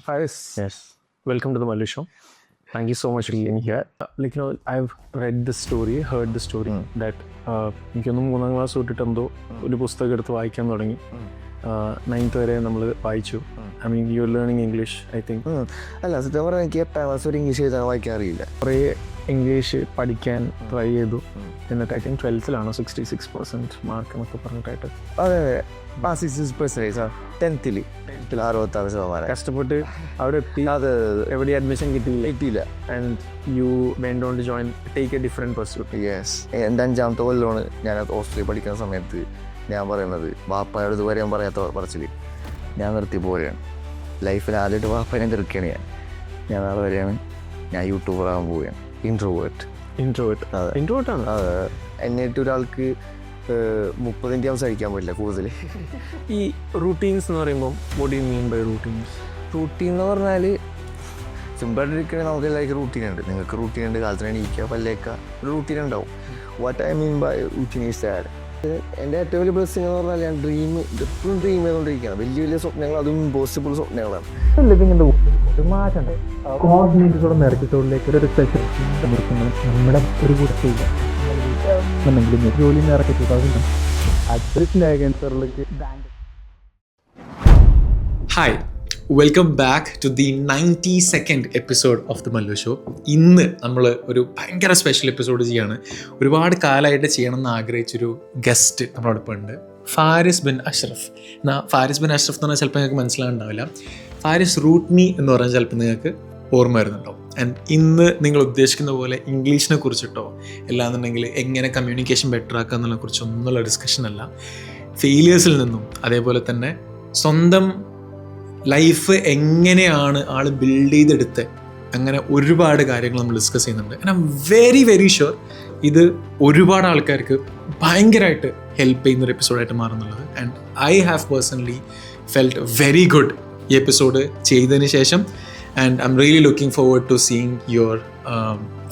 Faris, Yes. welcome to the Mallu Show. Thank you so much for being here. I've read the story, heard the story that എനിക്കൊന്നും 3ാം class തൊട്ടിട്ട് എന്തോ ഒരു പുസ്തകം എടുത്ത് വായിക്കാൻ തുടങ്ങി. 9th വരെ നമ്മൾ വായിച്ചു. I mean you learning English I think. അല്ല സത്യം പറഞ്ഞാൽ എനിക്ക് 8ാം ക്ലാസ് വരെ ഇംഗ്ലീഷ് എഴുതാൻ വായിക്കാൻ അറിയില്ല. കുറേ ഇംഗ്ലീഷ് പഠിക്കാൻ ട്രൈ ചെയ്തു. എന്നിട്ട് ഐ തിങ്ക് 12th 66% മാർക്ക് എന്നൊക്കെ പറഞ്ഞിട്ടായിട്ട്. അതെ 66%. 10th 66%. കഷ്ടപ്പെട്ട് അവിടെ എത്തി. അത് എവിടെ അഡ്മിഷൻ കിട്ടിയില്ല. And you went on to join take a different pursuit. Yes. എൻ്റെ 5ാമത്തെ കൊല്ലമാണ് ഞാൻ ഓസ്ട്രേലിയ പഠിക്കുന്ന സമയത്ത് ഞാൻ പറയുന്നത്. വാപ്പായോട് ഇതുവരെ ഞാൻ പറയാത്ത പറച്ചിൽ ഞാൻ നിർത്തി പോവുകയാണ്. ലൈഫിൽ ആദ്യമായിട്ട് വാപ്പനെ തീർക്കുകയാണ് ഞാൻ നാളെ വരെയാണ് ഞാൻ യൂട്യൂബറാകാൻ പോവുകയാണ്. ഇൻട്രോവേർട്ട് ആണ്. എന്നിട്ട് ഒരാൾക്ക് 30 മിനിറ്റ് സംസാരിക്കാൻ പറ്റില്ല കൂടുതൽ. ഈ റൂട്ടീൻസ് എന്ന് പറയുമ്പോൾ what you mean by routines? Routine എന്ന് പറഞ്ഞാൽ സിമ്പിളായിട്ടിരിക്കണേ നമുക്ക് എല്ലാവർക്കും റൂട്ടീൻ ഉണ്ട്. നിങ്ങൾക്ക് റൂട്ടീൻ ഉണ്ട്, കാലത്തിന് എണീക്കുക, പല്ലേക്കുക, ഒരു റൂട്ടീൻ ഉണ്ടാവും. What I mean by routine is that എൻ്റെ ഏറ്റവും വലിയ ബ്ലെസ്സിങ് എന്ന് പറഞ്ഞാൽ ഞാൻ എപ്പോഴും ഡ്രീം ചെയ്തുകൊണ്ടിരിക്കുകയാണ്. വലിയ വലിയ സ്വപ്നങ്ങൾ, അതും ഇമ്പോസിബിൾ സ്വപ്നങ്ങളാണ്. നമ്മുടെ ഒരു കൂടെ ജോലി hi, welcome back to the 92nd episode of the Mallu show. ഇന്ന് നമ്മൾ ഒരു ഭയങ്കര സ്പെഷ്യൽ എപ്പിസോഡ് ചെയ്യാണ്. ഒരുപാട് കാലമായിട്ട് ചെയ്യണമെന്ന് ആഗ്രഹിച്ചൊരു ഗസ്റ്റ് നമ്മളോടൊപ്പം ഉണ്ട്, ഫാരിസ് ബിൻ അഷ്റഫ്. ഫാരിസ് ബിൻ അഷ്റഫ് എന്ന് പറഞ്ഞാൽ ചിലപ്പോൾ നിങ്ങൾക്ക് മനസ്സിലാവുണ്ടാവില്ല. ഫാരിസ് റൂട്ട് മീ എന്ന് പറഞ്ഞാൽ ചിലപ്പോൾ നിങ്ങൾക്ക് ഓർമ്മ വരുന്നുണ്ടോ. ആൻഡ് ഇന്ന് നിങ്ങൾ ഉദ്ദേശിക്കുന്ന പോലെ ഇംഗ്ലീഷിനെ കുറിച്ചിട്ടോ അല്ലാന്നുണ്ടെങ്കിൽ എങ്ങനെ കമ്മ്യൂണിക്കേഷൻ ബെറ്റർ ആക്കുക എന്നതിനെ കുറിച്ചൊന്നുള്ള ഡിസ്കഷൻ അല്ല. ഫെയിലിയേഴ്സിൽ നിന്നും അതേപോലെ തന്നെ സ്വന്തം ലൈഫ് എങ്ങനെയാണ് ആൾ ബിൽഡ് ചെയ്തെടുത്ത്, അങ്ങനെ ഒരുപാട് കാര്യങ്ങൾ നമ്മൾ ഡിസ്കസ് ചെയ്യുന്നുണ്ട്. And I'm very very sure ഇത് ഒരുപാട് ആൾക്കാർക്ക് ഭയങ്കരമായിട്ട് ഹെൽപ്പ് ചെയ്യുന്നൊരു എപ്പിസോഡായിട്ട് മാറുന്നുള്ളത്. And I have personally felt very good ഈ എപ്പിസോഡ് ചെയ്തതിന് ശേഷം. And I'm really looking forward to seeing your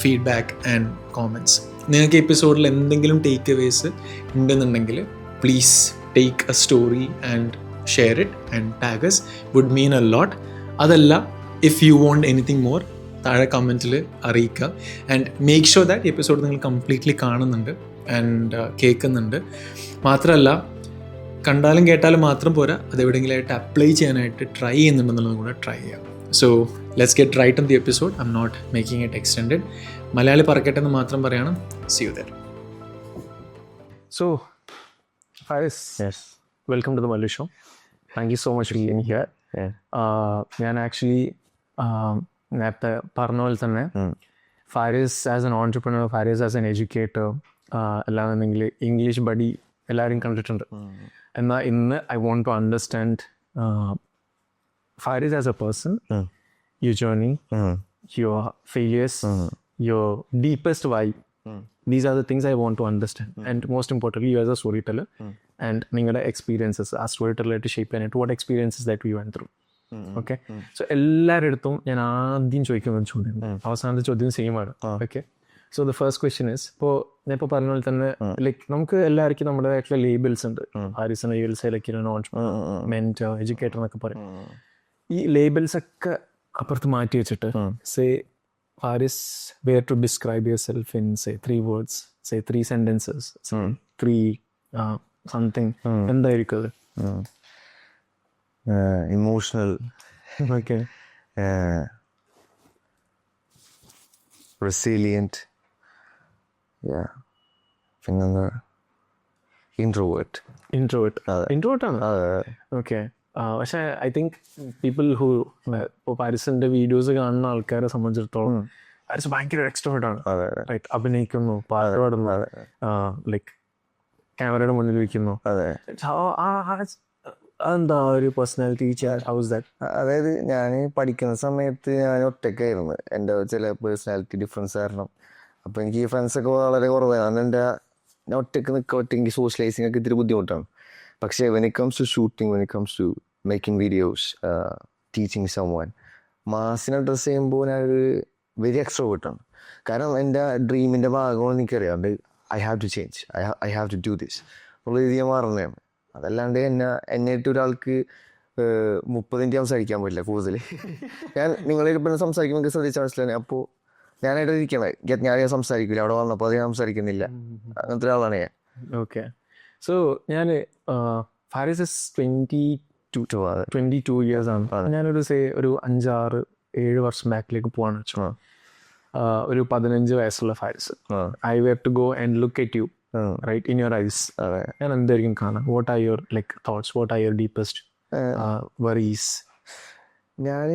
feedback and comments. നിങ്ങൾക്ക് എപ്പിസോഡിൽ എന്തെങ്കിലും ടേക്ക് അവേസ് ഉണ്ടെന്നുണ്ടെങ്കിൽ please take a story and share it and tag us. Would mean a lot. അതല്ല, if you want anything more താഴെ കമൻറ്റിൽ അറിയിക്കുക. And make sure that episode നിങ്ങൾ completely കാണുന്നുണ്ട് ആൻഡ് കേൾക്കുന്നുണ്ട്. മാത്രമല്ല, കണ്ടാലും കേട്ടാലും മാത്രം പോരാ, അതെവിടെയെങ്കിലുമായിട്ട് അപ്ലൈ ചെയ്യാനായിട്ട് ട്രൈ ചെയ്യുന്നുണ്ടെന്നുള്ളതും കൂടെ ട്രൈ ചെയ്യാം. So let's get right on the episode. I'm not making it extended. Malayali പറക്കട്ടെ എന്ന് മാത്രം പറയണം. See you there. So Faris, Yes. welcome to the Mallu Show. Thank you so much for being here. ഞാൻ actually നേരത്തെ പറഞ്ഞ പോലെ തന്നെ Faris as an entrepreneur, Faris as an educator, അല്ലാന്നുണ്ടെങ്കിൽ English buddy എല്ലാവരും കണ്ടിട്ടുണ്ട്. എന്നാൽ ഇന്ന് I want to understand Faris as a person, your journey, your failures, your deepest vibe. These are the things I want to understand. And most importantly, you as a storyteller and നിങ്ങളുടെ experiences, ആ സ്റ്റോറിറ്റെല്ലറായിട്ട് shape ചെയ്യാനായിട്ട് what experiences that you went through. Okay, so എല്ലാവരുടെ അടുത്തും ഞാൻ ആദ്യം ചോദിക്കുന്ന ചോദ്യം, അവസാനത്തെ ചോദ്യം സെയിം ആണ്. Okay, so the first question is, ഞാൻ ഇപ്പോൾ പറഞ്ഞ പോലെ തന്നെ ലൈക്ക് നമുക്ക് എല്ലാവർക്കും നമ്മുടേതായിട്ടുള്ള ലേബിൾസ് ഉണ്ട്. Haris labels, like mentor, educator എന്നൊക്കെ പറയും. ഈ ലേബിൾസ് ഒക്കെ അപ്പുറത്ത് മാറ്റി വെച്ചിട്ട് say Faris were to describe yourself in say 3 words, say 3 sentences, 3 something, എന്തായിരിക്കും അത്? ഇമോഷണൽ, ഓക്കെ, റെസിലിയൻറ്റ്, പിന്നെന്താ, ഇൻട്രോവേർട്ട് ആണ്. ഓക്കെ, പക്ഷേ ഐ തിങ്ക് പീപ്പിൾ ഹു ഇപ്പോൾ പാരിസിന്റെ വീഡിയോസ് കാണുന്ന ആൾക്കാരെ സംബന്ധിച്ചിടത്തോളം പാരിസ് ഭയങ്കര എക്സ്ട്രോവേർട്ട് ആണ്. റൈറ്റ്, അഭിനയിക്കുന്നു, പാട്ട് പാടുന്നു, ലൈക്ക് ക്യാമറയുടെ മുന്നിൽ വയ്ക്കുന്നു. അതെന്താ ഒരു പേഴ്സണാലിറ്റി? House that? അതായത് ഞാൻ പഠിക്കുന്ന സമയത്ത് ഞാൻ ഒറ്റയ്ക്കായിരുന്നു. എൻ്റെ ചില പേഴ്സണാലിറ്റി ഡിഫറൻസ് കാരണം. അപ്പോൾ എനിക്ക് ഈ ഫ്രണ്ട്സൊക്കെ വളരെ കുറവായിരുന്നു. ഞാൻ ഒറ്റയ്ക്ക് നിൽക്കുക, ഒറ്റയ്ക്ക് സോഷ്യലൈസിങ് ഒക്കെ ഇത്തിരി ബുദ്ധിമുട്ടാണ്. പക്ഷേ when it comes to shooting, when it comes to making videos, teaching someone, മാസിനെ ഡ്രസ്സ് ചെയ്യുമ്പോൾ ഞാനൊരു വെരി എക്സ്ട്രോവേർട്ടാണ്. കാരണം എൻ്റെ ഡ്രീമിൻ്റെ ഭാഗമാണ് എനിക്കറിയാം. I have to change, I have to do this എന്നുള്ള രീതി ഞാൻ മാറുന്നതാണ്. അതല്ലാണ്ട് എന്നായിട്ട് ഒരാൾക്ക് 30 സംസാരിക്കാൻ പറ്റില്ല കൂടുതൽ. ഞാൻ നിങ്ങളിപ്പോൾ സംസാരിക്കുമ്പോൾ എനിക്ക് ശ്രദ്ധിച്ച മനസ്സിലാണ്. അപ്പോൾ ഞാനായിട്ട് ഇരിക്കണേ, ഞാനധികം സംസാരിക്കില്ല. അവിടെ വന്നപ്പോൾ അധികം സംസാരിക്കുന്നില്ല. അങ്ങനത്തെ ഒരാളാണ് ഞാൻ. ഓക്കെ. സോ ഞാൻ ഫാരിസ് ഇസ് 22 ഇയേഴ്സ് ആണ്. ഞാനൊരു ഒരു 5-6-7 വർഷം ബാക്കിലേക്ക് പോകാന്ന് വെച്ചു. ഒരു 15 വയസ്സുള്ള Faris, I were to go and look at you right in your eyes. ഞാൻ എന്തായിരിക്കും കാണാം? What are your thoughts? What are your deepest worries? ഞാൻ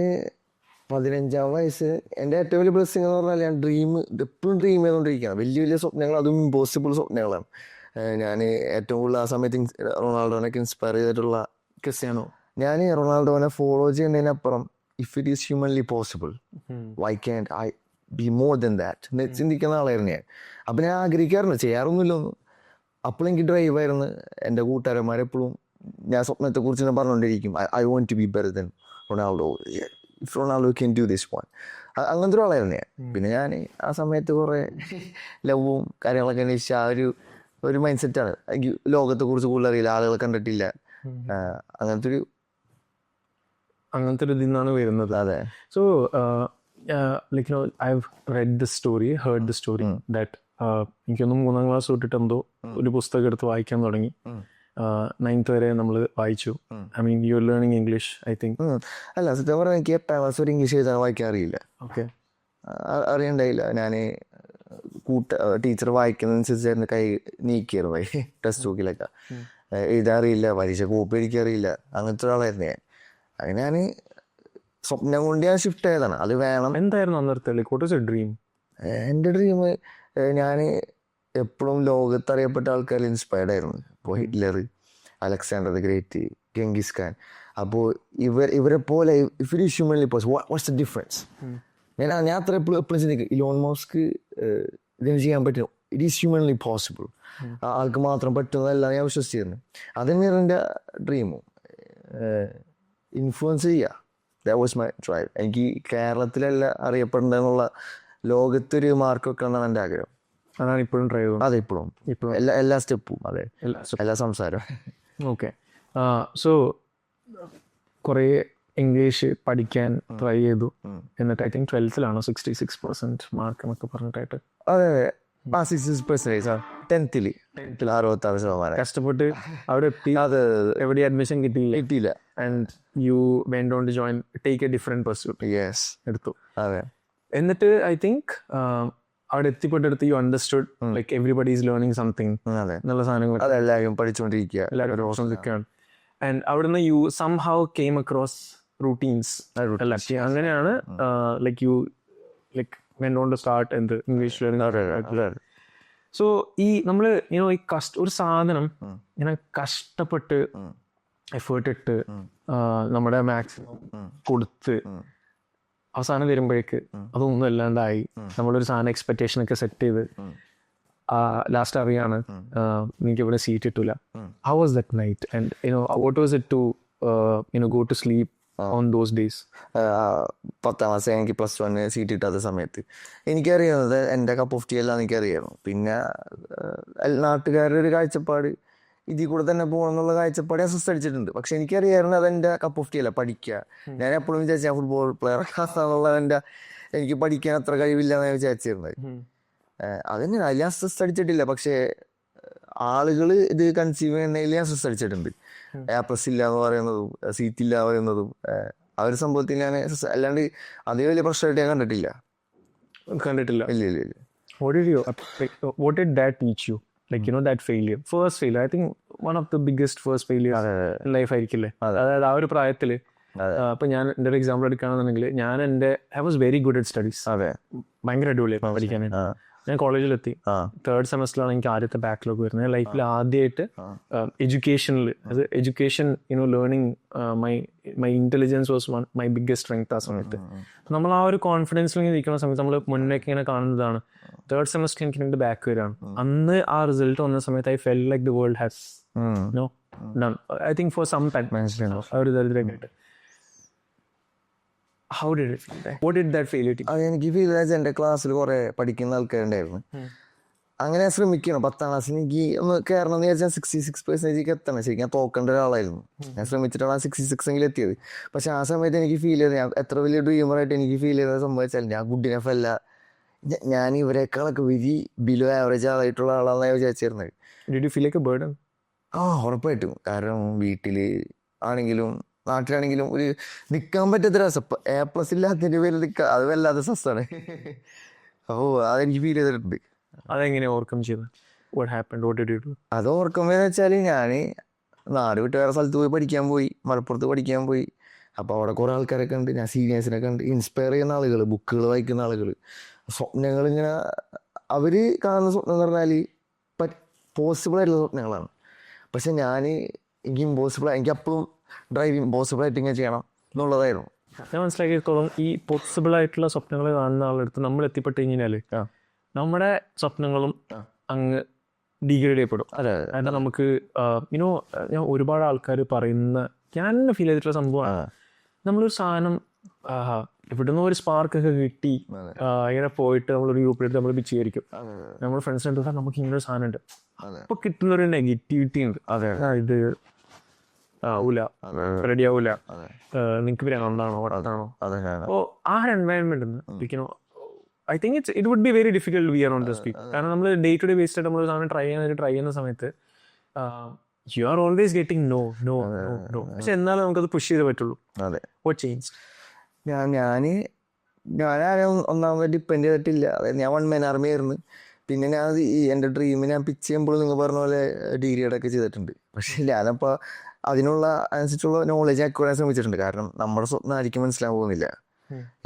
15-ാം വയസ്സ് എൻ്റെ ഏറ്റവും വലിയ ബ്ലെസ്സിങ് എന്ന് പറഞ്ഞാൽ ഞാൻ എപ്പോഴും ഡ്രീം ചെയ്തുകൊണ്ടിരിക്കുകയാണ്. വലിയ വലിയ സ്വപ്നങ്ങൾ, അതും ഇമ്പോസിബിൾ സ്വപ്നങ്ങളാണ്. ഞാൻ ഏറ്റവും കൂടുതൽ ആ സമയത്ത് റൊണാൾഡോനൊക്കെ ഇൻസ്പയർ ചെയ്തിട്ടുള്ള ക്രിസ്ത്യാനോ. ഞാൻ റൊണാൾഡോനെ ഫോളോ ചെയ്യുന്നതിനപ്പുറം if it is humanly possible why can't I be more than that എന്ന് ചിന്തിക്കുന്ന ആളായിരുന്നു ഞാൻ. അപ്പം ഞാൻ ആഗ്രഹിക്കാറുണ്ട്, ചെയ്യാറൊന്നുമില്ലൊന്നും. അപ്പോഴും എനിക്ക് ഡ്രൈവായിരുന്നു. എൻ്റെ കൂട്ടുകാരന്മാരെപ്പോഴും ഞാൻ സ്വപ്നത്തെക്കുറിച്ച് ഞാൻ പറഞ്ഞുകൊണ്ടിരിക്കും, I want to be better than Ronaldo, if Ronaldo can do this one. അങ്ങനത്തെ ഒരാളായിരുന്നു ഞാൻ. പിന്നെ ഞാൻ ആ സമയത്ത് കുറേ ലവും കാര്യങ്ങളൊക്കെ അന്വേഷിച്ച ആ ഒരു മൈൻഡ് സെറ്റാണ്. എനിക്ക് ലോകത്തെക്കുറിച്ച് കൂടുതൽ അറിയില്ല, ആളുകളെ കണ്ടിട്ടില്ല, അങ്ങനത്തെ ഒരു ഇതിൽ നിന്നാണ് വരുന്നത്. അതെ. So like I read the story, heard the story that എനിക്കൊന്നും 3ാം ക്ലാസ് തൊട്ടിട്ട് എന്തോ ഒരു പുസ്തകം എടുത്ത് വായിക്കാൻ തുടങ്ങി. 9th വരെ നമ്മൾ വായിച്ചു. I mean you are learning English I think. അല്ല, സത്യം പറഞ്ഞാൽ എനിക്ക് 8ാം ക്ലാസ് വരെ ഇംഗ്ലീഷ് എഴുതാൻ വായിക്കാൻ അറിയില്ല. ഓക്കെ. അറിയണ്ടായില്ല. ഞാൻ ടീച്ചർ വായിക്കുന്നതനുസരിച്ചായിരുന്നു കൈ നീക്കിയായിരുന്നു ടെക്സ്റ്റ് ബുക്കിലൊക്കെ. എഴുതാൻ അറിയില്ല, പരീക്ഷ കോപ്പി അടിക്കാറിയില്ല, അങ്ങനത്തെ ഒരാളായിരുന്നു ഞാൻ. അങ്ങനെ ഞാൻ സ്വപ്നം കൊണ്ട് ഞാൻ ഷിഫ്റ്റ് ആയതാണ്. അത് വേണം. എന്തായിരുന്നു അന്നേരത്തെ ഡ്രീം? എൻ്റെ ഡ്രീം, ഞാൻ എപ്പോഴും ലോകത്തറിയപ്പെട്ട ആൾക്കാരിൽ ഇൻസ്പയർഡ് ആയിരുന്നു. ഇപ്പോൾ Hitler, Alexander the Great, Genghis Khan. അപ്പോൾ ഇവരെ പോലെ if it is humanly possible, what's the difference? ഞാൻ അത്ര എപ്പോഴും ചിന്തിക്കും, ഇലോൺ മസ്ക് ഇതിന് ചെയ്യാൻ പറ്റും, ഇറ്റ് ഈസ് ഹ്യൂമൻലി പോസിബിൾ, ആൾക്ക് മാത്രം പറ്റുന്നതല്ല ഞാൻ വിശ്വസിച്ചിരുന്നു. അതന്നെയാണ് എൻ്റെ ഡ്രീമും. ഇൻഫ്ലുവൻസ് ചെയ്യുക, ദാറ്റ് വാസ് മൈ ഡ്രൈവ്. എനിക്ക് കേരളത്തിലല്ല അറിയപ്പെടേണ്ടതെന്നുള്ള ലോകത്തൊരു മാർക്കൊക്കെ എന്നാണ് എൻ്റെ ആഗ്രഹം. അതാണ് ഇപ്പോഴും ഡ്രൈവ്. അതെ, ഇപ്പോഴും എല്ലാ സ്റ്റെപ്പും, അതെ, എല്ലാ സംസാരവും. ഓക്കെ. സോ കുറേ ഇംഗ്ലീഷ് പഠിക്കാൻ ട്രൈ ചെയ്തു. എന്നിട്ട് ഐ തിങ്ക് 12th 66% മാർക്ക് എന്നൊക്കെ പറഞ്ഞിട്ടായിട്ട്. അതെ, 66%. 10th 66%. കഷ്ടപ്പെട്ട് അവിടെ എത്തി. എവിടെ അഡ്മിഷൻ കിട്ടിയില്ല. And you went on to join, take a different pursuit. Yes, എടുത്തു. അതെ. എന്നിട്ട് ഐ തിങ്ക് അവിടെ എത്തിപ്പെട്ടെടുത്ത് you understood like everybody is learning something എന്നുള്ള സാധനങ്ങൾ. അതെല്ലാവരും പഠിച്ചുകൊണ്ടിരിക്കുക, എല്ലാവരും. ആൻഡ് അവിടുന്ന് you somehow came across routines. അങ്ങനെയാണ് like you like went on to start എന്ത് ഇംഗ്ലീഷ് ലേണിംഗ്. സോ ഈ നമ്മൾ ഈ ഒരു സാധനം ഇങ്ങനെ കഷ്ടപ്പെട്ട് എഫേർട്ട് ഇട്ട് നമ്മുടെ മാക്സിമം കൊടുത്ത് അവസാനം വരുമ്പോഴേക്ക് അതൊന്നും അല്ലാണ്ടായി, നമ്മളൊരു സാധനം എക്സ്പെക്ടേഷൻ ഒക്കെ സെറ്റ് ചെയ്ത് ലാസ്റ്റ് അറിയാണ് എനിക്ക് ഇവിടെ സീറ്റ് കിട്ടൂല. How was that night and what was it to go to sleep on those days? 10ാം ക്ലാസ് എനിക്ക് +1 സീറ്റ് കിട്ടാത്ത സമയത്ത് എനിക്കറിയാവുന്നത് എൻ്റെ കപ്പ് ഓഫ് ടീ എല്ലാം എനിക്കറിയായിരുന്നു. പിന്നെ നാട്ടുകാരുടെ ഒരു കാഴ്ചപ്പാട്, ഇതിൽ കൂടെ തന്നെ പോകണം എന്നുള്ള കാഴ്ചപ്പാട് ഞാൻ അടിച്ചിട്ടുണ്ട്. പക്ഷെ എനിക്കറിയായിരുന്നു അതെൻ്റെ കപ്പ് ഓഫ് ടീ അല്ല, പഠിക്കുക. ഞാൻ എപ്പോഴും വിചാരിച്ചു ഞാൻ ഫുട്ബോൾ പ്ലെയർ ആണെന്നുള്ളത്. എനിക്ക് പഠിക്കാൻ അത്ര കഴിവില്ല എന്ന് വിചാരിച്ചിരുന്നത്. അതന്നെയാണ്, അതിൽ ഞാൻ അടിച്ചിട്ടില്ല. പക്ഷേ ആളുകൾ ഇത് കൺസീവ് ചെയ്യുന്നതിൽ ഞാൻ അടിച്ചിട്ടുണ്ട്. A+ ഇല്ല എന്ന് പറയുന്നതും സീറ്റ് ഇല്ല പറയുന്നതും ആ ഒരു സംഭവത്തിൽ ഞാൻ അല്ലാണ്ട് അതേ വലിയ പ്രശ്നമായിട്ട് ഞാൻ കണ്ടിട്ടില്ല. ഇല്ല. What did that teach you? Like that failure, first failure, I think one of the biggest first failure in life ആയിരിക്കില്ലേ? അതായത് ആ ഒരു പ്രായത്തില് ഇപ്പൊ ഞാൻ എൻ്റെ ഒരു എക്സാമ്പിൾ എടുക്കുകയാണെന്നുണ്ടെങ്കിൽ I was very good at studies. ഭയങ്കര അടിപൊളിയായിരുന്നു പഠിക്കാനായിട്ട്. ഞാൻ കോളേജിലെത്തി. 3rd സെമസ്റ്ററിലാണ് എനിക്ക് ആദ്യത്തെ ബാക്ക്ലോഗ് വരുന്നത്. ലൈഫിൽ ആദ്യമായിട്ട് എഡ്യൂക്കേഷനിൽ, അത് education learning my intelligence was my biggest strength ആ സമയത്ത്. നമ്മൾ ആ ഒരു കോൺഫിഡൻസിൽ ഇങ്ങനെ ഇരിക്കുന്ന സമയത്ത് നമ്മൾ മുന്നേക്ക് ഇങ്ങനെ കാണുന്നതാണ്. 3rd സെമസ്റ്റർ എനിക്ക് എൻ്റെ ബാക്ക് വരികയാണ്. അന്ന് ആ റിസൾട്ട് വന്ന സമയത്ത് I fell like the world has done. I think for some time ആ ഒരു ദരിദ്രമായിട്ട്. How did it feel? What did that failure teach? എനിക്ക് ഫീൽ ചെയ്ത എൻ്റെ ക്ലാസ്സിൽ കുറെ പഠിക്കുന്ന ആൾക്കാരുണ്ടായിരുന്നു. അങ്ങനെ ശ്രമിക്കണം. 10ാം ക്ലാസ്സിൽ എനിക്ക് ഒന്ന് കയറണം എന്ന് വിചാരിച്ചാൽ 66% എത്തണം. ശരിക്കും ഞാൻ തോക്കേണ്ട ഒരാളായിരുന്നു. ഞാൻ ശ്രമിച്ചിട്ടാണ് ആ 66 എത്തിയത്. പക്ഷെ ആ സമയത്ത് എനിക്ക് ഫീൽ ചെയ്തത്, ഞാൻ എത്ര വലിയ ഡ്രീമറായിട്ട് എനിക്ക് ഫീൽ ചെയ്തത് സംഭവിച്ചാൽ ഞാൻ ഗുഡ് ഇനഫ് അല്ല, ഞാൻ ഇവരെക്കാളൊക്കെ ബിലോ ആവറേജ് ആളായിട്ടുള്ള ആളാണെന്ന് ഞാൻ വിചാരിച്ചിരുന്നത്. Did you feel like a burden? ഉറപ്പായിട്ടും. കാരണം വീട്ടിൽ ആണെങ്കിലും നാട്ടിലാണെങ്കിലും ഒരു നിൽക്കാൻ പറ്റാത്ത രസം. A+ ഇല്ലാത്തതിൻ്റെ പേരിൽ നിൽക്കുക അത് വല്ലാത്ത സസ്സാണ്. അതെനിക്ക് ഫീൽ ചെയ്തിട്ടുണ്ട്. അതെങ്ങനെ ഓവർകം ചെയ്ത്? What happened? What did you do? അത് ഓർക്കുമ്പോൾ വെച്ചാൽ ഞാൻ നാട് വിട്ട് വേറെ സ്ഥലത്ത് പോയി പഠിക്കാൻ പോയി, മലപ്പുറത്ത് പഠിക്കാൻ പോയി. അപ്പോൾ അവിടെ കുറേ ആൾക്കാരൊക്കെ ഉണ്ട്, ഞാൻ സീനിയേഴ്സിനൊക്കെ ഉണ്ട്, ഇൻസ്പയർ ചെയ്യുന്ന ആളുകൾ, ബുക്കുകൾ വായിക്കുന്ന ആളുകൾ, സ്വപ്നങ്ങൾ ഇങ്ങനെ അവർ കാണുന്ന സ്വപ്നം എന്ന് പറഞ്ഞാൽ പോസിബിളായിട്ടുള്ള സ്വപ്നങ്ങളാണ്. പക്ഷെ എനിക്ക് അപ്പോഴും ഇമ്പോസിബിളായിട്ട് ഇങ്ങനെ ചെയ്യണം എന്നുള്ളതായിരുന്നു. ഞാൻ മനസ്സിലാക്കിയെടുത്തോളം ഈ പോസിബിൾ ആയിട്ടുള്ള സ്വപ്നങ്ങൾ കാണുന്ന ആളെടുത്ത് നമ്മൾ എത്തിപ്പെട്ട് കഴിഞ്ഞാൽ നമ്മുടെ സ്വപ്നങ്ങളും അങ്ങ് ഡീഗ്രേഡ് ചെയ്യപ്പെടും. കാരണം നമുക്ക് ഞാൻ ഒരുപാട് ആൾക്കാർ പറയുന്ന, ഞാൻ ഫീൽ ചെയ്തിട്ടുള്ള സംഭവമാണ്, നമ്മളൊരു സാധനം ഇവിടുന്ന് ഒരു സ്പാർക്കൊക്കെ കിട്ടി ഇങ്ങനെ പോയിട്ട് നമ്മളൊരു ഗ്രൂപ്പിലെടുത്ത് നമ്മൾ വിചാരിക്കും, നമ്മുടെ ഫ്രണ്ട്സിനെടുത്ത് നമുക്ക് ഇങ്ങനെ ഒരു സാധനം ഉണ്ട്, അപ്പോൾ കിട്ടുന്നൊരു നെഗറ്റിവിറ്റി ഉണ്ട്. ഇത് ആവൂല, റെഡി ആവൂല, നിങ്ങൾക്ക് പിന്നെ ഉണ്ടാണോ വട്ടാണോ. അപ്പോൾ ആ ഒരു എൻവയൺമെന്റ് ഇരിക്കണോ, I think it would be very difficult to be around this people. കാരണം നമ്മൾ ഡേ ടു ഡേ ബേസ്ഡ് ആയിട്ട് നമ്മൾ സാധനം ട്രൈ ചെയ്യുന്ന സമയത്ത് you are always getting no. പക്ഷെ എന്നാലും നമുക്കത് പുഷ് ചെയ്തേ പറ്റുള്ളൂ. What change? ഞാനാരും ഒന്നാമത് ഡിപ്പെൻഡ് ചെയ്തിട്ടില്ല. അതായത് ഞാൻ 1 man army ആയിരുന്നു. പിന്നെ ഞാൻ എൻ്റെ ഡ്രീം ഞാൻ പിച്ച് ചെയ്യുമ്പോൾ നിങ്ങൾ പറഞ്ഞ പോലെ ഡിഗ്രിയുടെയൊക്കെ ചെയ്തിട്ടുണ്ട്. പക്ഷെ ഞാനപ്പോൾ അതിനുള്ള അനുസരിച്ചുള്ള നോളജ് അക്വയർ ശ്രമിച്ചിട്ടുണ്ട്. കാരണം നമ്മുടെ സ്വപ്നം ആയിരിക്കും മനസ്സിലാൻ പോകുന്നില്ല.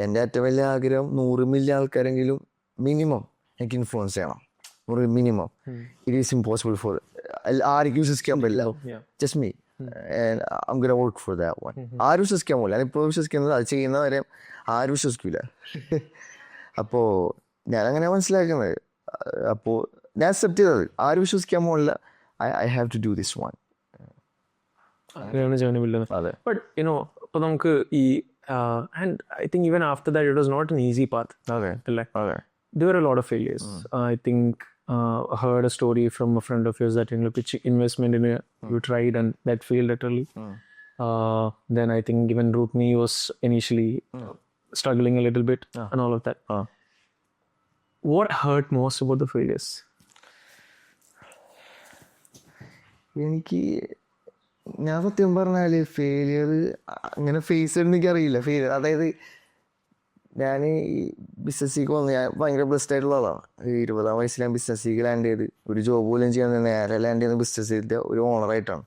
എൻ്റെ ഏറ്റവും വലിയ ആഗ്രഹം 100 മില്യൺ ആൾക്കാരെങ്കിലും മിനിമം എനിക്ക് ഇൻഫ്ലുവൻസ് ചെയ്യണം. Minimum. It is impossible four ആർക്കും വിശ്വസിക്കാൻ പറ്റില്ല. Just me. And I'm gonna work for that one. ആരും വിശ്വസിക്കാൻ പോകില്ല. ഞാനിപ്പോൾ വിശ്വസിക്കുന്നത് അത് ചെയ്യുന്നവരെ ആരും വിശ്വസിക്കില്ല. അപ്പോൾ ഞാനങ്ങനെ മനസ്സിലാക്കുന്നത്. അപ്പോൾ ഞാൻ അക്സെപ്റ്റ് ചെയ്തത് ആരും വിശ്വസിക്കാൻ പോകില്ല. I have to do this one. അങ്ങനെയാണ് ജോനിബില്ലെന്ന്. ബട്ട് ഇപ്പോൾ നമുക്ക് ഈ and I think even after that it was not an easy path. അല്ലേ? There were a lot of failures. I think heard a story from a friend of yours that pitch investment in you tried and that failed utterly. Then I think even Rootme was initially struggling a little bit and all of that. What hurt most about the failures? ഞാൻ സത്യം പറഞ്ഞാൽ failure അങ്ങനെ face ചെയ്യണമെന്ന് എനിക്കറിയില്ല. Failure അതായത് ഞാൻ ഈ ബിസിനസ്സിലേക്ക് വന്നു. ഞാൻ ഭയങ്കര ബ്ലെസ്ഡ് ആയിട്ടുള്ള ആളാണ്. 20-ാം വയസ്സിൽ ഞാൻ ബിസിനസ്സിലേക്ക് ലാൻഡ് ചെയ്ത് ഒരു ജോബ് പോലും ചെയ്യാൻ നേരെ ലാൻഡ് ചെയ്യുന്ന ബിസിനസ്സിൻ്റെ ഒരു ഓണറായിട്ടാണ്.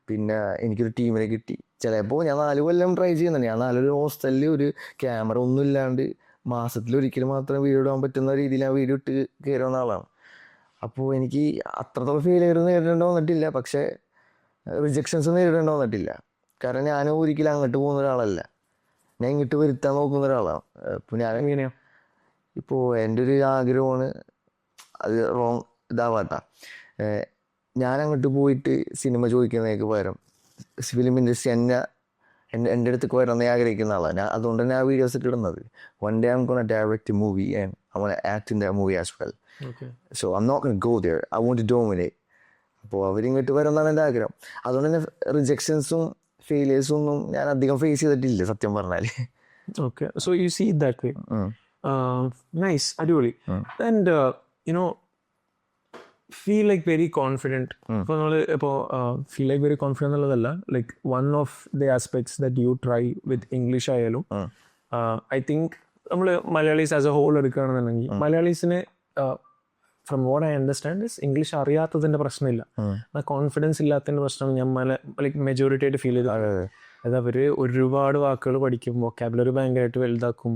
പിന്നെ എനിക്കൊരു ടീമിനെ കിട്ടി. ചിലപ്പോൾ ഞാൻ 4 കൊല്ലം ട്രൈ ചെയ്യുന്നുണ്ട്. ഞാൻ 4 ഹോസ്റ്റലിൽ ഒരു ക്യാമറ ഒന്നും ഇല്ലാണ്ട് മാസത്തിലൊരിക്കലും മാത്രം വീഡിയോ ഇടാൻ പറ്റുന്ന രീതിയിൽ ഞാൻ വീഡിയോ ഇട്ട് കയറുന്ന ആളാണ്. അപ്പോൾ എനിക്ക് അത്രത്തോളം ഫെയിലിയർ നേരിടേണ്ടി വന്നിട്ടില്ല. പക്ഷേ റിജക്ഷൻസ് നേരിടേണ്ടി വന്നിട്ടില്ല. കാരണം ഞാൻ ഒരിക്കലും അങ്ങോട്ട് പോകുന്ന ഒരാളല്ല, ഞാൻ ഇങ്ങോട്ട് വരുത്താൻ നോക്കുന്ന ഒരാളാണ്. ഇപ്പോൾ ഞാൻ എങ്ങനെയാണ്, ഇപ്പോൾ എൻ്റെ ഒരു ആഗ്രഹമാണ്, അത് റോങ് ഇതാവാട്ട, ഞാൻ അങ്ങോട്ട് പോയിട്ട് സിനിമ ചോദിക്കുന്നതിന് പകരം ഫിലിം ഇൻഡസ്ട്രി എൻ്റെ അടുത്തേക്ക് വരണമെന്ന് ആഗ്രഹിക്കുന്ന ആളാണ് ഞാൻ. അതുകൊണ്ട് തന്നെ ആ വീഡിയോസ് ഒക്കെ ഇടുന്നത്. One day I'm gonna direct a movie and I want to act in that movie as well. So I'm not gonna go there. I want to dominate. അപ്പോൾ അവരിങ്ങോട്ട് വരണമെന്നാണ് എൻ്റെ ആഗ്രഹം. അതുകൊണ്ട് തന്നെ റിജക്ഷൻസും ഫെയിലിയേഴ്സും ഒന്നും ഞാൻ അധികം ഫേസ് ചെയ്തിട്ടില്ല സത്യം പറഞ്ഞാൽ. Okay, so you see it that way. Nice, അടിപൊളി. And feel like very confident. ഇപ്പോൾ നമ്മൾ feel like very confident എന്നുള്ളതല്ല, like one of the aspects that you try with English ആയാലും I think നമ്മൾ മലയാളീസ് ആസ് എ ഹോൾ എടുക്കുകയാണെന്നുണ്ടെങ്കിൽ മലയാളീസിന് from what I understand is English അറിയാത്തതിൻ്റെ പ്രശ്നമില്ല, കോൺഫിഡൻസ് ഇല്ലാത്തതിൻ്റെ പ്രശ്നം ഞാൻ ലൈക്ക് മെജോറിറ്റി ആയിട്ട് ഫീൽ ചെയ്തു. അതായത് അവർ ഒരുപാട് വാക്കുകൾ പഠിക്കും, വൊക്കാബുലറി ഭയങ്കരമായിട്ട് വലുതാക്കും,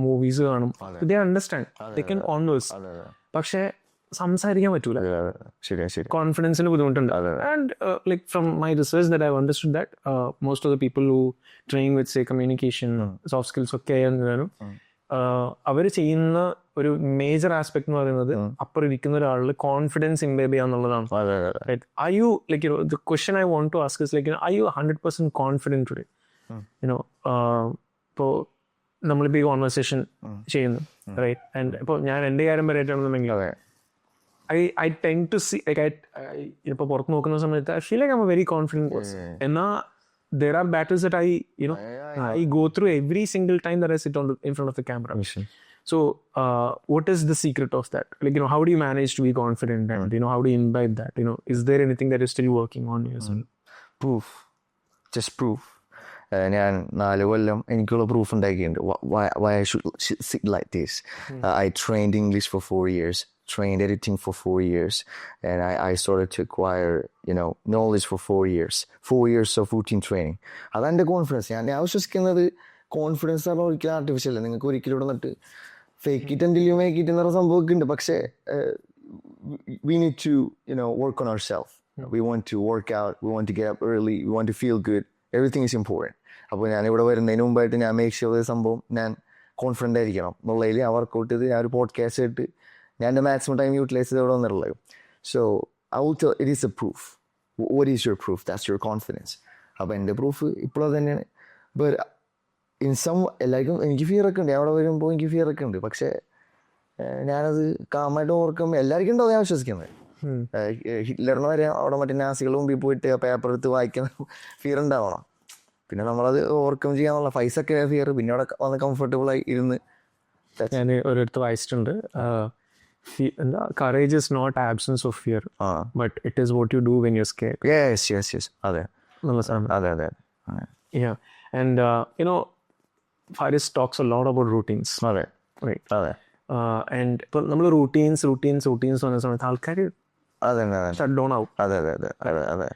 മൂവീസ് കാണും, ദേ അണ്ടർസ്റ്റാൻഡ്, ദേ ക്യാൻ ഓൺവേഴ്സ്, പക്ഷേ സംസാരിക്കാൻ പറ്റൂല. കോൺഫിഡൻസിന് ബുദ്ധിമുട്ടുണ്ട്. And like from my research that I understood that most of the people who train with say communication soft skills ഒക്കെ ആയാലും അവർ ചെയ്യുന്ന ഒരു മേജർ ആസ്പെക്ട് എന്ന് പറയുന്നത് അപ്പുറം ഇരിക്കുന്ന ഒരാളിൽ confidence ഇംബേബ് ചെയ്യാന്നുള്ളതാണ്. Are you like the question I want to ask is like are you 100% confident today? ഇപ്പോൾ നമ്മളിപ്പോൾ ഈ കോൺവെർസേഷൻ ചെയ്യുന്നു, റൈറ്റ്? ആൻഡ് ഇപ്പോൾ ഞാൻ എൻ്റെ കാര്യം പറയണമെന്നുണ്ടെങ്കിൽ I tend to see, like, ഇപ്പോൾ പുറത്ത് നോക്കുന്ന സമയത്ത് I feel like I'm a very confident person. എന്നാൽ there are battles that I go through every single time that I sit in front of the camera. So what is the secret of that? Like, how do you manage to be confident and, how do you imbibe that? Is there anything that you're still working on yourself? Proof. Just proof. ഞാൻ 4 കൊല്ലം എനിക്കുള്ള proof ഉണ്ടാക്കിയിട്ടുണ്ട് why I should sit like this. I trained English for 4 years, trained editing for 4 years, and I started to acquire knowledge for 4 years. 4 years of routine training. അതെൻ്റെ confidence. ഞാൻ വിശ്വസിക്കുന്നത് confidence ആണ് ഒരിക്കലും artificial അല്ല. നിങ്ങൾക്ക് ഒരിക്കലും ഇവിടെ നിന്നിട്ട് fake it until you make it എന്നൊരു സംഭവമൊക്കെ ഉണ്ട്. പക്ഷേ we need to work on ourselves. We want to work out, we want to get up early, we want to feel good. Everything is important. അപ്പോൾ ഞാനിവിടെ വരുന്നതിന് മുമ്പായിട്ട് ഞാൻ make sure സംഭവം ഞാൻ കോൺഫിഡൻ്റ് ആയിരിക്കണം എന്നുള്ളതിൽ ഞാൻ വർക്കൗട്ട് ചെയ്ത് ഞാൻ ഒരു പോഡ്കാസ്റ്റ് ഇട്ട് ഞാൻ എൻ്റെ മാക്സിമം ടൈം യൂട്ടിലൈസ് ചെയ്ത് ഇവിടെ വന്നിട്ടുള്ളത്. So I will tell it is A proof. What is your proof? That's your confidence. അപ്പോൾ എൻ്റെ പ്രൂഫ് ഇപ്പോഴത് തന്നെയാണ്. ഇപ്പോൾ എല്ലാവർക്കും എനിക്ക് ഫിയറൊക്കെ ഉണ്ട്. അവിടെ വരുമ്പോൾ എനിക്ക് ഫിയറൊക്കെ ഉണ്ട്. പക്ഷേ ഞാനത് കാമായിട്ട് ഓർക്കും. എല്ലാവർക്കും ഉണ്ടോ ഞാൻ വിശ്വസിക്കുന്നത്. ഹിറ്റ്ലറിന് വരെ അവിടെ മറ്റേ നാസികളുടെ മുമ്പിൽ പോയിട്ട് പേപ്പർ എടുത്ത് വായിക്കുന്ന ഫിയർ ഉണ്ടാവണം. പിന്നെ നമ്മളത് ഓവർകം ചെയ്യാന്നുള്ള പൈസൊക്കെ ഫിയർ. പിന്നെ അവിടെ വന്ന് കംഫർട്ടബിൾ ആയി ഇരുന്ന് ഞാൻ ഒരിടത്ത് വായിച്ചിട്ടുണ്ട്, എന്താ, courage is not absence of fear, but it is what you do when you're scared. Yes. അതെ. Yeah. And Faris talks a lot about routines. അതെ. Right. അതെ. And ഇപ്പം നമ്മൾ റൂട്ടീൻസ് പറഞ്ഞ സമയത്ത് ആൾക്കാർ ഷട്ട് ഡൗൺ ആവും. അതെ.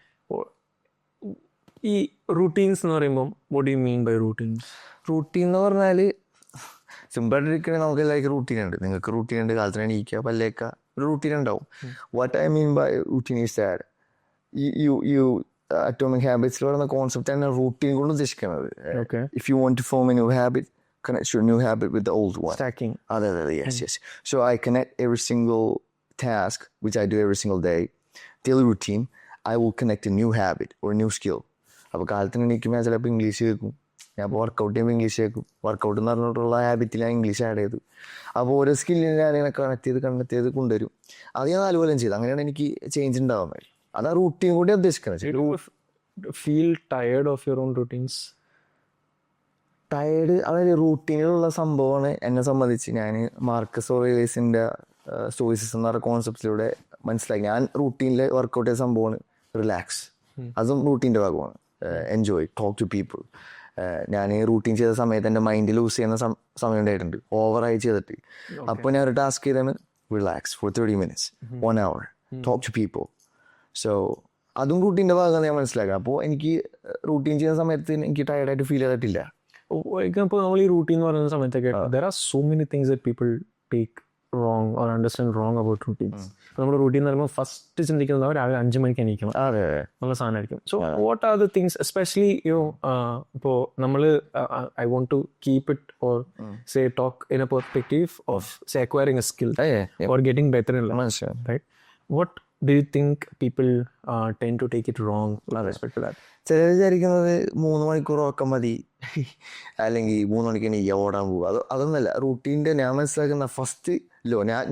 ഈ റൂട്ടീൻസ് എന്ന് പറയുമ്പോൾ what do you mean by routines? Routine എന്ന് പറഞ്ഞാൽ സിമ്പിളായിട്ടിരിക്കണേ നമുക്ക് എല്ലാവർക്കും റൂട്ടീൻ ഉണ്ട്. നിങ്ങൾക്ക് റൂട്ടീൻ ഉണ്ട്. കാലത്തിന് എണീക്കുക, പല്ലേക്കുക, ഒരു റൂട്ടീൻ ഉണ്ടാവും. What I mean by routine is that you atomic ഹാബിറ്റ്സിൽ പറയുന്ന കോൺസെപ്റ്റ് ആണ് റൂട്ടീൻ കൊണ്ട് ഉദ്ദേശിക്കുന്നത്. If you want to form a new habit, connect your new habit with the old one. Stacking. Yes. So I connect every single task, which I do every single day, daily routine. I will connect a new habit or a new skill. അപ്പോൾ കാലത്തിന് എണീക്കുമ്പോൾ ഞാൻ ചിലപ്പോൾ English കേൾക്കും. ഞാൻ ഇപ്പോൾ workout ചെയ്യുമ്പോൾ English കേൾക്കും. വർക്കൗട്ട് എന്ന് പറഞ്ഞിട്ടുള്ള ഹാബിറ്റിൽ ഞാൻ ഇംഗ്ലീഷ് ആഡ് ചെയ്തു. അപ്പോൾ ഓരോ സ്കില്ലിനെ ഞാനിങ്ങനെ കണക്ട് ചെയ്ത് കൊണ്ടുവരും. അത് ഞാൻ 4 കൊല്ലം ചെയ്തു. അങ്ങനെയാണ് എനിക്ക് ചേഞ്ച് ഉണ്ടാവുന്നത്. അതാണ് റൂട്ടീൻ കൂടി ഉദ്ദേശിക്കുന്നത്. Feel tired of your own routines? Tired, അതായത് റൂട്ടീനിലുള്ള സംഭവമാണ് എന്നെ സംബന്ധിച്ച്. ഞാൻ മാർക്കസ് ഓറേലിയസിൻ്റെ സ്റ്റോയിസിസം എന്ന് പറയുന്ന കോൺസെപ്റ്റിലൂടെ മനസ്സിലാക്കി. ഞാൻ റൂട്ടീനിൽ വർക്കൗട്ട് ചെയ്ത സംഭവമാണ് റിലാക്സ്. അതും റൂട്ടീൻ്റെ ഭാഗമാണ്. Enjoy, talk to people. ഞാൻ റൂട്ടീൻ ചെയ്ത സമയത്ത് എൻ്റെ മൈൻഡ് ലൂസ് ചെയ്യുന്ന സമയം ഉണ്ടായിട്ടുണ്ട്, ഓവറായി ചെയ്തിട്ട്. അപ്പോൾ ഞാൻ ഒരു ടാസ്ക് ചെയ്താണ് relax for 30 minutes, 1 hour, talk to people. So അതും റൂട്ടീൻ്റെ ഭാഗമാണ് ഞാൻ മനസ്സിലാക്കുക. അപ്പോൾ എനിക്ക് റൂട്ടീൻ ചെയ്യുന്ന സമയത്ത് എനിക്ക് ടയർഡായിട്ട് ഫീൽ ചെയ്തിട്ടില്ല. ഇപ്പോൾ നമ്മൾ ഈ റൂട്ടീൻ എന്ന് പറയുന്ന സമയത്തൊക്കെ there are so many things that people take wrong or understand wrong about routines. ഇപ്പോൾ നമ്മൾ റൂട്ടീൻ എന്ന് പറയുമ്പോൾ ഫസ്റ്റ് ചിന്തിക്കുന്നത് രാവിലെ 5 മണിക്ക് എണീക്കണം എന്നുള്ള സാധനമായിരിക്കും. So what are the things especially ഇപ്പോൾ നമ്മൾ I want to keep it or say talk in a perspective of say acquiring a skill or getting better in life, right? What do you think people tend to take it wrong with respect to that? ചിലർ വിചാരിക്കുന്നത് 3 മണിക്കൂർ ഉറക്കം മതി, അല്ലെങ്കിൽ 3 മണിക്ക് എണീക്കുക, ഓടാൻ പോവുക. അതൊന്നുമല്ല റൂട്ടീൻ്റെ. ഞാൻ മനസ്സിലാക്കുന്ന ഫസ്റ്റ്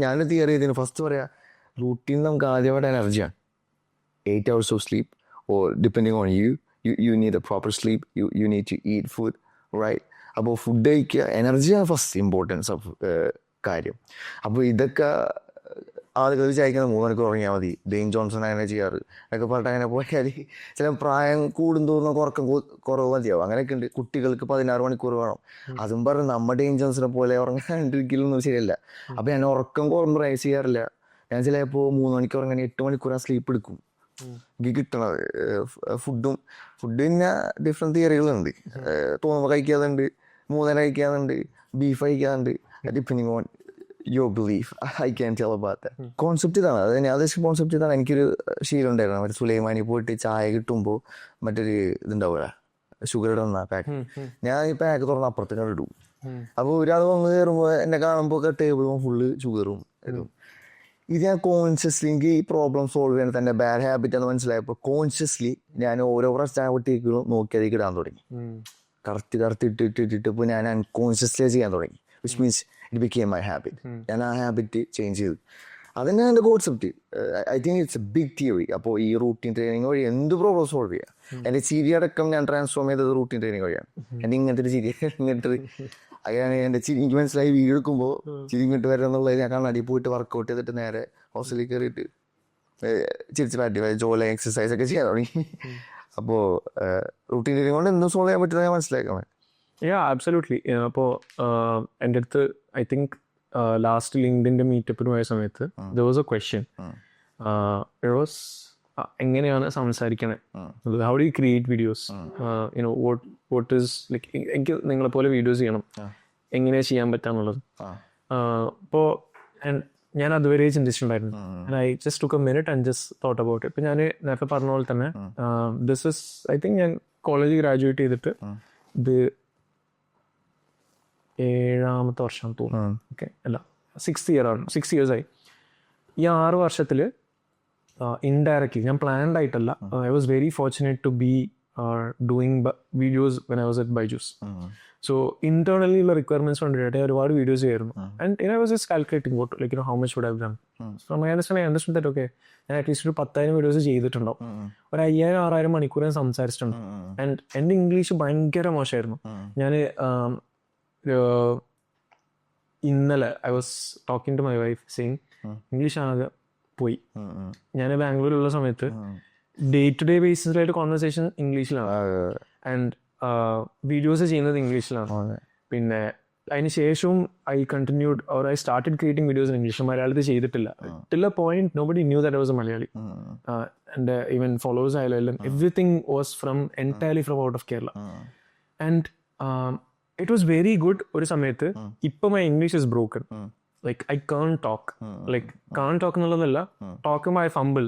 ഞാൻ തിയറി ചെയ്തതിന് ഫസ്റ്റ് പറയാം, റൂട്ടീൻ നമുക്ക് ആദ്യമായിട്ട് എനർജിയാണ്. 8 hours of sleep, or depending on you need a proper sleep, you need to eat food, right? അപ്പോൾ ഫുഡ് കഴിക്കുക, എനർജിയാണ് ഫസ്റ്റ് ഇമ്പോർട്ടൻസ് ഓഫ് കാര്യം. അപ്പോൾ ഇതൊക്കെ ആളുകൾ വിചാരിക്കുന്നത് 3 മണിക്കൂർ ഉറങ്ങിയാൽ മതി, ഡെയിൻ ജോൺസൺ അങ്ങനെ ചെയ്യാറ് എന്നൊക്കെ പറഞ്ഞിട്ട് അങ്ങനെ പോയാൽ ചില പ്രായം കൂടും തോന്നുന്ന ഉറക്കം കുറവ് മതിയാവും. അങ്ങനെയൊക്കെ ഉണ്ട്. കുട്ടികൾക്ക് 16 മണിക്കൂർ വേണം. അതും പറഞ്ഞ് നമ്മുടെ ഡെയിൻ ജോൺസനെ പോലെ ഉറങ്ങാണ്ടിരിക്കലൊന്നും ശരിയല്ല. അപ്പോൾ ഞാൻ ഉറക്കം കോംപ്രമൈസ് ചെയ്യാറില്ല. ഞാൻ ചിലപ്പോൾ 3 മണിക്കൂർ ഉറങ്ങാൻ 8 മണിക്കൂർ ആ സ്ലീപ്പ് എടുക്കും. എനിക്ക് കിട്ടണത് ഫുഡ് പിന്നെ ഡിഫറെൻറ്റ് തിയറികളുണ്ട്. തോന്നുമ്പോൾ കഴിക്കാതുണ്ട്, 3 കഴിക്കാതുണ്ട്, ബീഫ് കഴിക്കാതുണ്ട്, depending on your belief. I can't tell about that. Concept ഇതാണ്. അത് ഞാൻ ഉദ്ദേശിച്ച കോൺസെപ്റ്റ് ഇതാണ്. എനിക്കൊരു ശീലം ഉണ്ടായിരുന്നു. മറ്റേ സുലൈമാനി പോയിട്ട് ചായ കിട്ടുമ്പോൾ മറ്റൊരു ഇതുണ്ടാവില്ല, ഷുഗർ ഇടുന്ന പാക്ക്. ഞാൻ ഈ പാക്ക് തുറന്ന് അപ്പുറത്തേക്ക് ഇടും. അപ്പോൾ ഒരാൾ വന്ന് കയറുമ്പോൾ എന്നെ കാണുമ്പോൾ ടേബിളും ഫുള്ള് ഷുഗറും ഇതും. ഇത് ഞാൻ കോൺഷ്യസ്ലി എനിക്ക് ഈ പ്രോബ്ലം സോൾവ് ചെയ്യാൻ തന്നെ ബാഡ് ഹാബിറ്റ് എന്ന് മനസ്സിലായപ്പോൾ കോൺഷ്യസ്ലി ഞാൻ ഓരോ പ്രാവശ്യം ചായ പൊട്ടിയേക്കും നോക്കി അതിലേക്ക് ഇടാൻ തുടങ്ങി. കറക്റ്റ് ഇട്ടിട്ട് ഇപ്പോൾ ഞാൻ അൺകോൺഷ്യസ്ലി ചെയ്യാൻ തുടങ്ങി. Which means it became my habit. ഞാൻ ആ ഹാബിറ്റ് ചേഞ്ച് ചെയ്തു. അതന്നെ എൻ്റെ concept. I think it's a big theory. അപ്പോൾ ഈ റൂട്ടീൻ ട്രെയിനിങ് വഴി എന്ത് പ്രോബ്ലം സോൾവ് ചെയ്യാം. എൻ്റെ ചിരി അടക്കം ഞാൻ ട്രാൻസ്ഫോം ചെയ്തത് റൂട്ടീൻ ട്രെയിനിങ് വഴിയാണ്. എൻ്റെ ഇങ്ങനത്തെ ഒരു ചിരി ഇങ്ങനത്തെ അങ്ങനെ എൻ്റെ ചിരി എനിക്ക് മനസ്സിലായി. വീഡിയോ എടുക്കുമ്പോൾ ചിരി ഇങ്ങോട്ട് വരണം എന്നുള്ളത് ഞാൻ കണ്ണാടി പോയിട്ട് വർക്കൗട്ട് ചെയ്തിട്ട് നേരെ ഹോസ്റ്റലിൽ കയറിയിട്ട് ചിരിച്ച് പാറ്റി ജോലി എക്സസൈസ് ഒക്കെ ചെയ്യാൻ തുടങ്ങി. അപ്പോൾ റൂട്ടീൻ ട്രെയിനിങ് കൊണ്ട് എന്തും സോൾവ് ചെയ്യാൻ പറ്റുന്ന ഞാൻ മനസ്സിലാക്കണം. ആബ്സല്യൂട്ട്ലി. അപ്പോൾ എൻ്റെ അടുത്ത് ഐ തിങ്ക് ലാസ്റ്റ് ലിങ്ക്ഡിൻ്റെ മീറ്റപ്പിന് പോയ സമയത്ത് there was a question. It was എങ്ങനെയാണ് സംസാരിക്കണേ, how do you create videos, what is like എനിക്ക് നിങ്ങളെപ്പോലെ വീഡിയോസ് ചെയ്യണം, എങ്ങനെയാണ് ചെയ്യാൻ പറ്റാന്നുള്ളത്. അപ്പോൾ ഞാൻ അതുവരെ ചിന്തിച്ചിട്ടുണ്ടായിരുന്നു. And I just took a minute and just thought about. ഇപ്പം ഞാൻ നേരത്തെ പറഞ്ഞ പോലെ തന്നെ ദിസ് ഇസ് ഐ തിങ്ക് ഞാൻ കോളേജ് ഗ്രാജുവേറ്റ് ചെയ്തിട്ട് ഇത് 7ാമത്തെ വർഷം തോന്നുന്നു. ഓക്കെ, അല്ല 6th year ആണ്, 6 years ആയി. ഈ 6 വർഷത്തിൽ ഇൻഡയറക്ട്ലി ഞാൻ പ്ലാൻഡ് ആയിട്ടല്ല, I was very fortunate to be doing videos when I was at Byju's. So internally ഉള്ള റിക്വയർമെന്റ്സ് കണ്ടിട്ട് ഒരുപാട് വീഡിയോസ് ചെയ്യായിരുന്നു. And I was just calculating what like how much would have done. So I understand that okay ഞാൻ at least ഒരു 10,000 videos ചെയ്തിട്ടുണ്ടാവും, ഒരു 5,000-6,000 മണിക്കൂർ ഞാൻ സംസാരിച്ചിട്ടുണ്ട്. ആൻഡ് എൻ്റെ ഇംഗ്ലീഷ് ഭയങ്കര മോശമായിരുന്നു. ഞാൻ ഇന്നലെ I was talking to my wife saying English ആകെ പോയി. ഞാൻ ബാംഗ്ലൂരിലുള്ള സമയത്ത് ഡേ ടു ഡേ ബേസിസിലായിട്ട് കോൺവെർസേഷൻ ഇംഗ്ലീഷിലാണ് ആൻഡ് വീഡിയോസ് ചെയ്യുന്നത് ഇംഗ്ലീഷിലാണ്. പിന്നെ അതിന് ശേഷവും I continued or I started creating videos in English. മലയാളത്തിൽ ചെയ്തിട്ടില്ല. Till a point nobody knew that I was a Malayali. And even followers ആയാലും everything was from entirely from out of Kerala. And it was very good ഒരു സമയത്ത്. ഇപ്പൊ my English is broken. Like I can talk, like can talk എന്നുള്ളതല്ല, ടോക്കുമ്പോൾ I fumble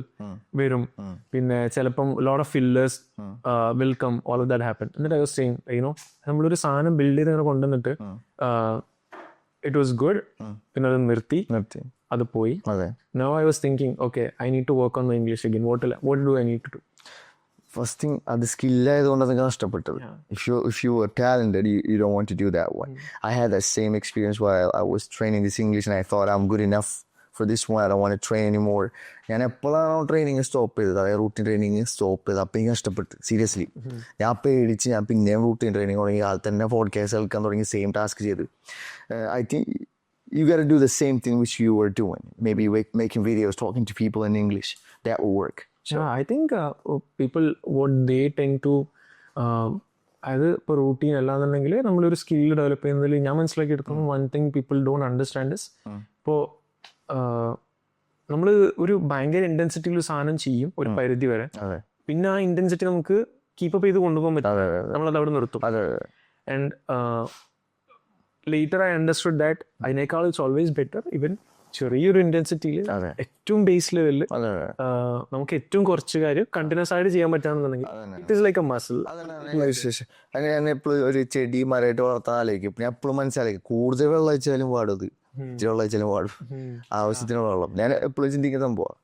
വരും. പിന്നെ ചിലപ്പം lot of fillers will come, all of that happen. എന്നിട്ട് I was saying you know നമ്മളൊരു സാധനം ബിൽഡ് ചെയ്ത് ഇങ്ങനെ കൊണ്ടുവന്നിട്ട് ഇറ്റ് വാസ് ഗുഡ്, പിന്നെ അത് നിർത്തി അത് പോയി. Now I was thinking okay I need to work on my English again. What do I need to do? First thing അത് സ്കില്ലായതുകൊണ്ട് നിങ്ങൾക്ക് നഷ്ടപ്പെട്ടത്. If you were talented, you don't want to do that one. I had that same experience while I was training this English and I thought I'm good enough for this one. I don't want to train anymore. ഞാൻ എപ്പോഴാണോ training stop ചെയ്തത്, അതായത് routine training stop ചെയ്തത്, അപ്പം എനിക്ക് നഷ്ടപ്പെട്ടു seriously. ഞാൻ പേടിച്ച് ഞാൻ പിന്നെയും റൂട്ടീൻ ട്രെയിനിങ് തുടങ്ങി, ആൾ തന്നെ പോഡ്കാസ്റ്റ് കേൾക്കാൻ തുടങ്ങി, സെയിം ടാസ്ക് ചെയ്ത്. I think you got to do the same thing which you were doing. Maybe making videos, talking to people in English. That will work. I think people what they tend to അത് ഇപ്പോൾ routine അല്ലാന്നുണ്ടെങ്കിൽ നമ്മളൊരു skill develop ചെയ്യുന്നതിൽ ഞാൻ മനസ്സിലാക്കിയെടുത്തോളം one thing people don't understand is ഇപ്പോൾ നമ്മൾ ഒരു ഭയങ്കര ഇൻറ്റൻസിറ്റിയിൽ ഒരു സാധനം ചെയ്യും ഒരു പരിധി വരെ, പിന്നെ ആ ഇൻറ്റൻസിറ്റി നമുക്ക് കീപ്പപ്പ് ചെയ്ത് കൊണ്ടുപോകാൻ പറ്റും, നമ്മളത് അവിടെ നിർത്തും. And later I understood that അതിനേക്കാൾ ഇറ്റ്സ് ഓൾവേസ് ബെറ്റർ ഈവൻ ചെറിയൊരു ഇന്റൻസിറ്റിയിൽ ഏറ്റവും ബേസ് ലെവലിൽ നമുക്ക് ഏറ്റവും കുറച്ച് കാര്യം കണ്ടിന്യൂസ് ആയിട്ട് ചെയ്യാൻ പറ്റാന്നുണ്ടെങ്കിൽ it is like a muscle. അങ്ങനെ ഞാൻ എപ്പോഴും ഒരു ചെടി മരമായിട്ട് വളർത്താൻ ആലോചിക്കും. ഞാൻ എപ്പോഴും മനസ്സിലാക്കും കൂടുതൽ വെള്ളം അയച്ചാലും പാടും, അത് ഇച്ചിരി വെള്ളം അയച്ചാലും പാടും, ആവശ്യത്തിനുള്ള വെള്ളം. ഞാൻ എപ്പോഴും ചിന്തിക്കുന്ന സംഭവം.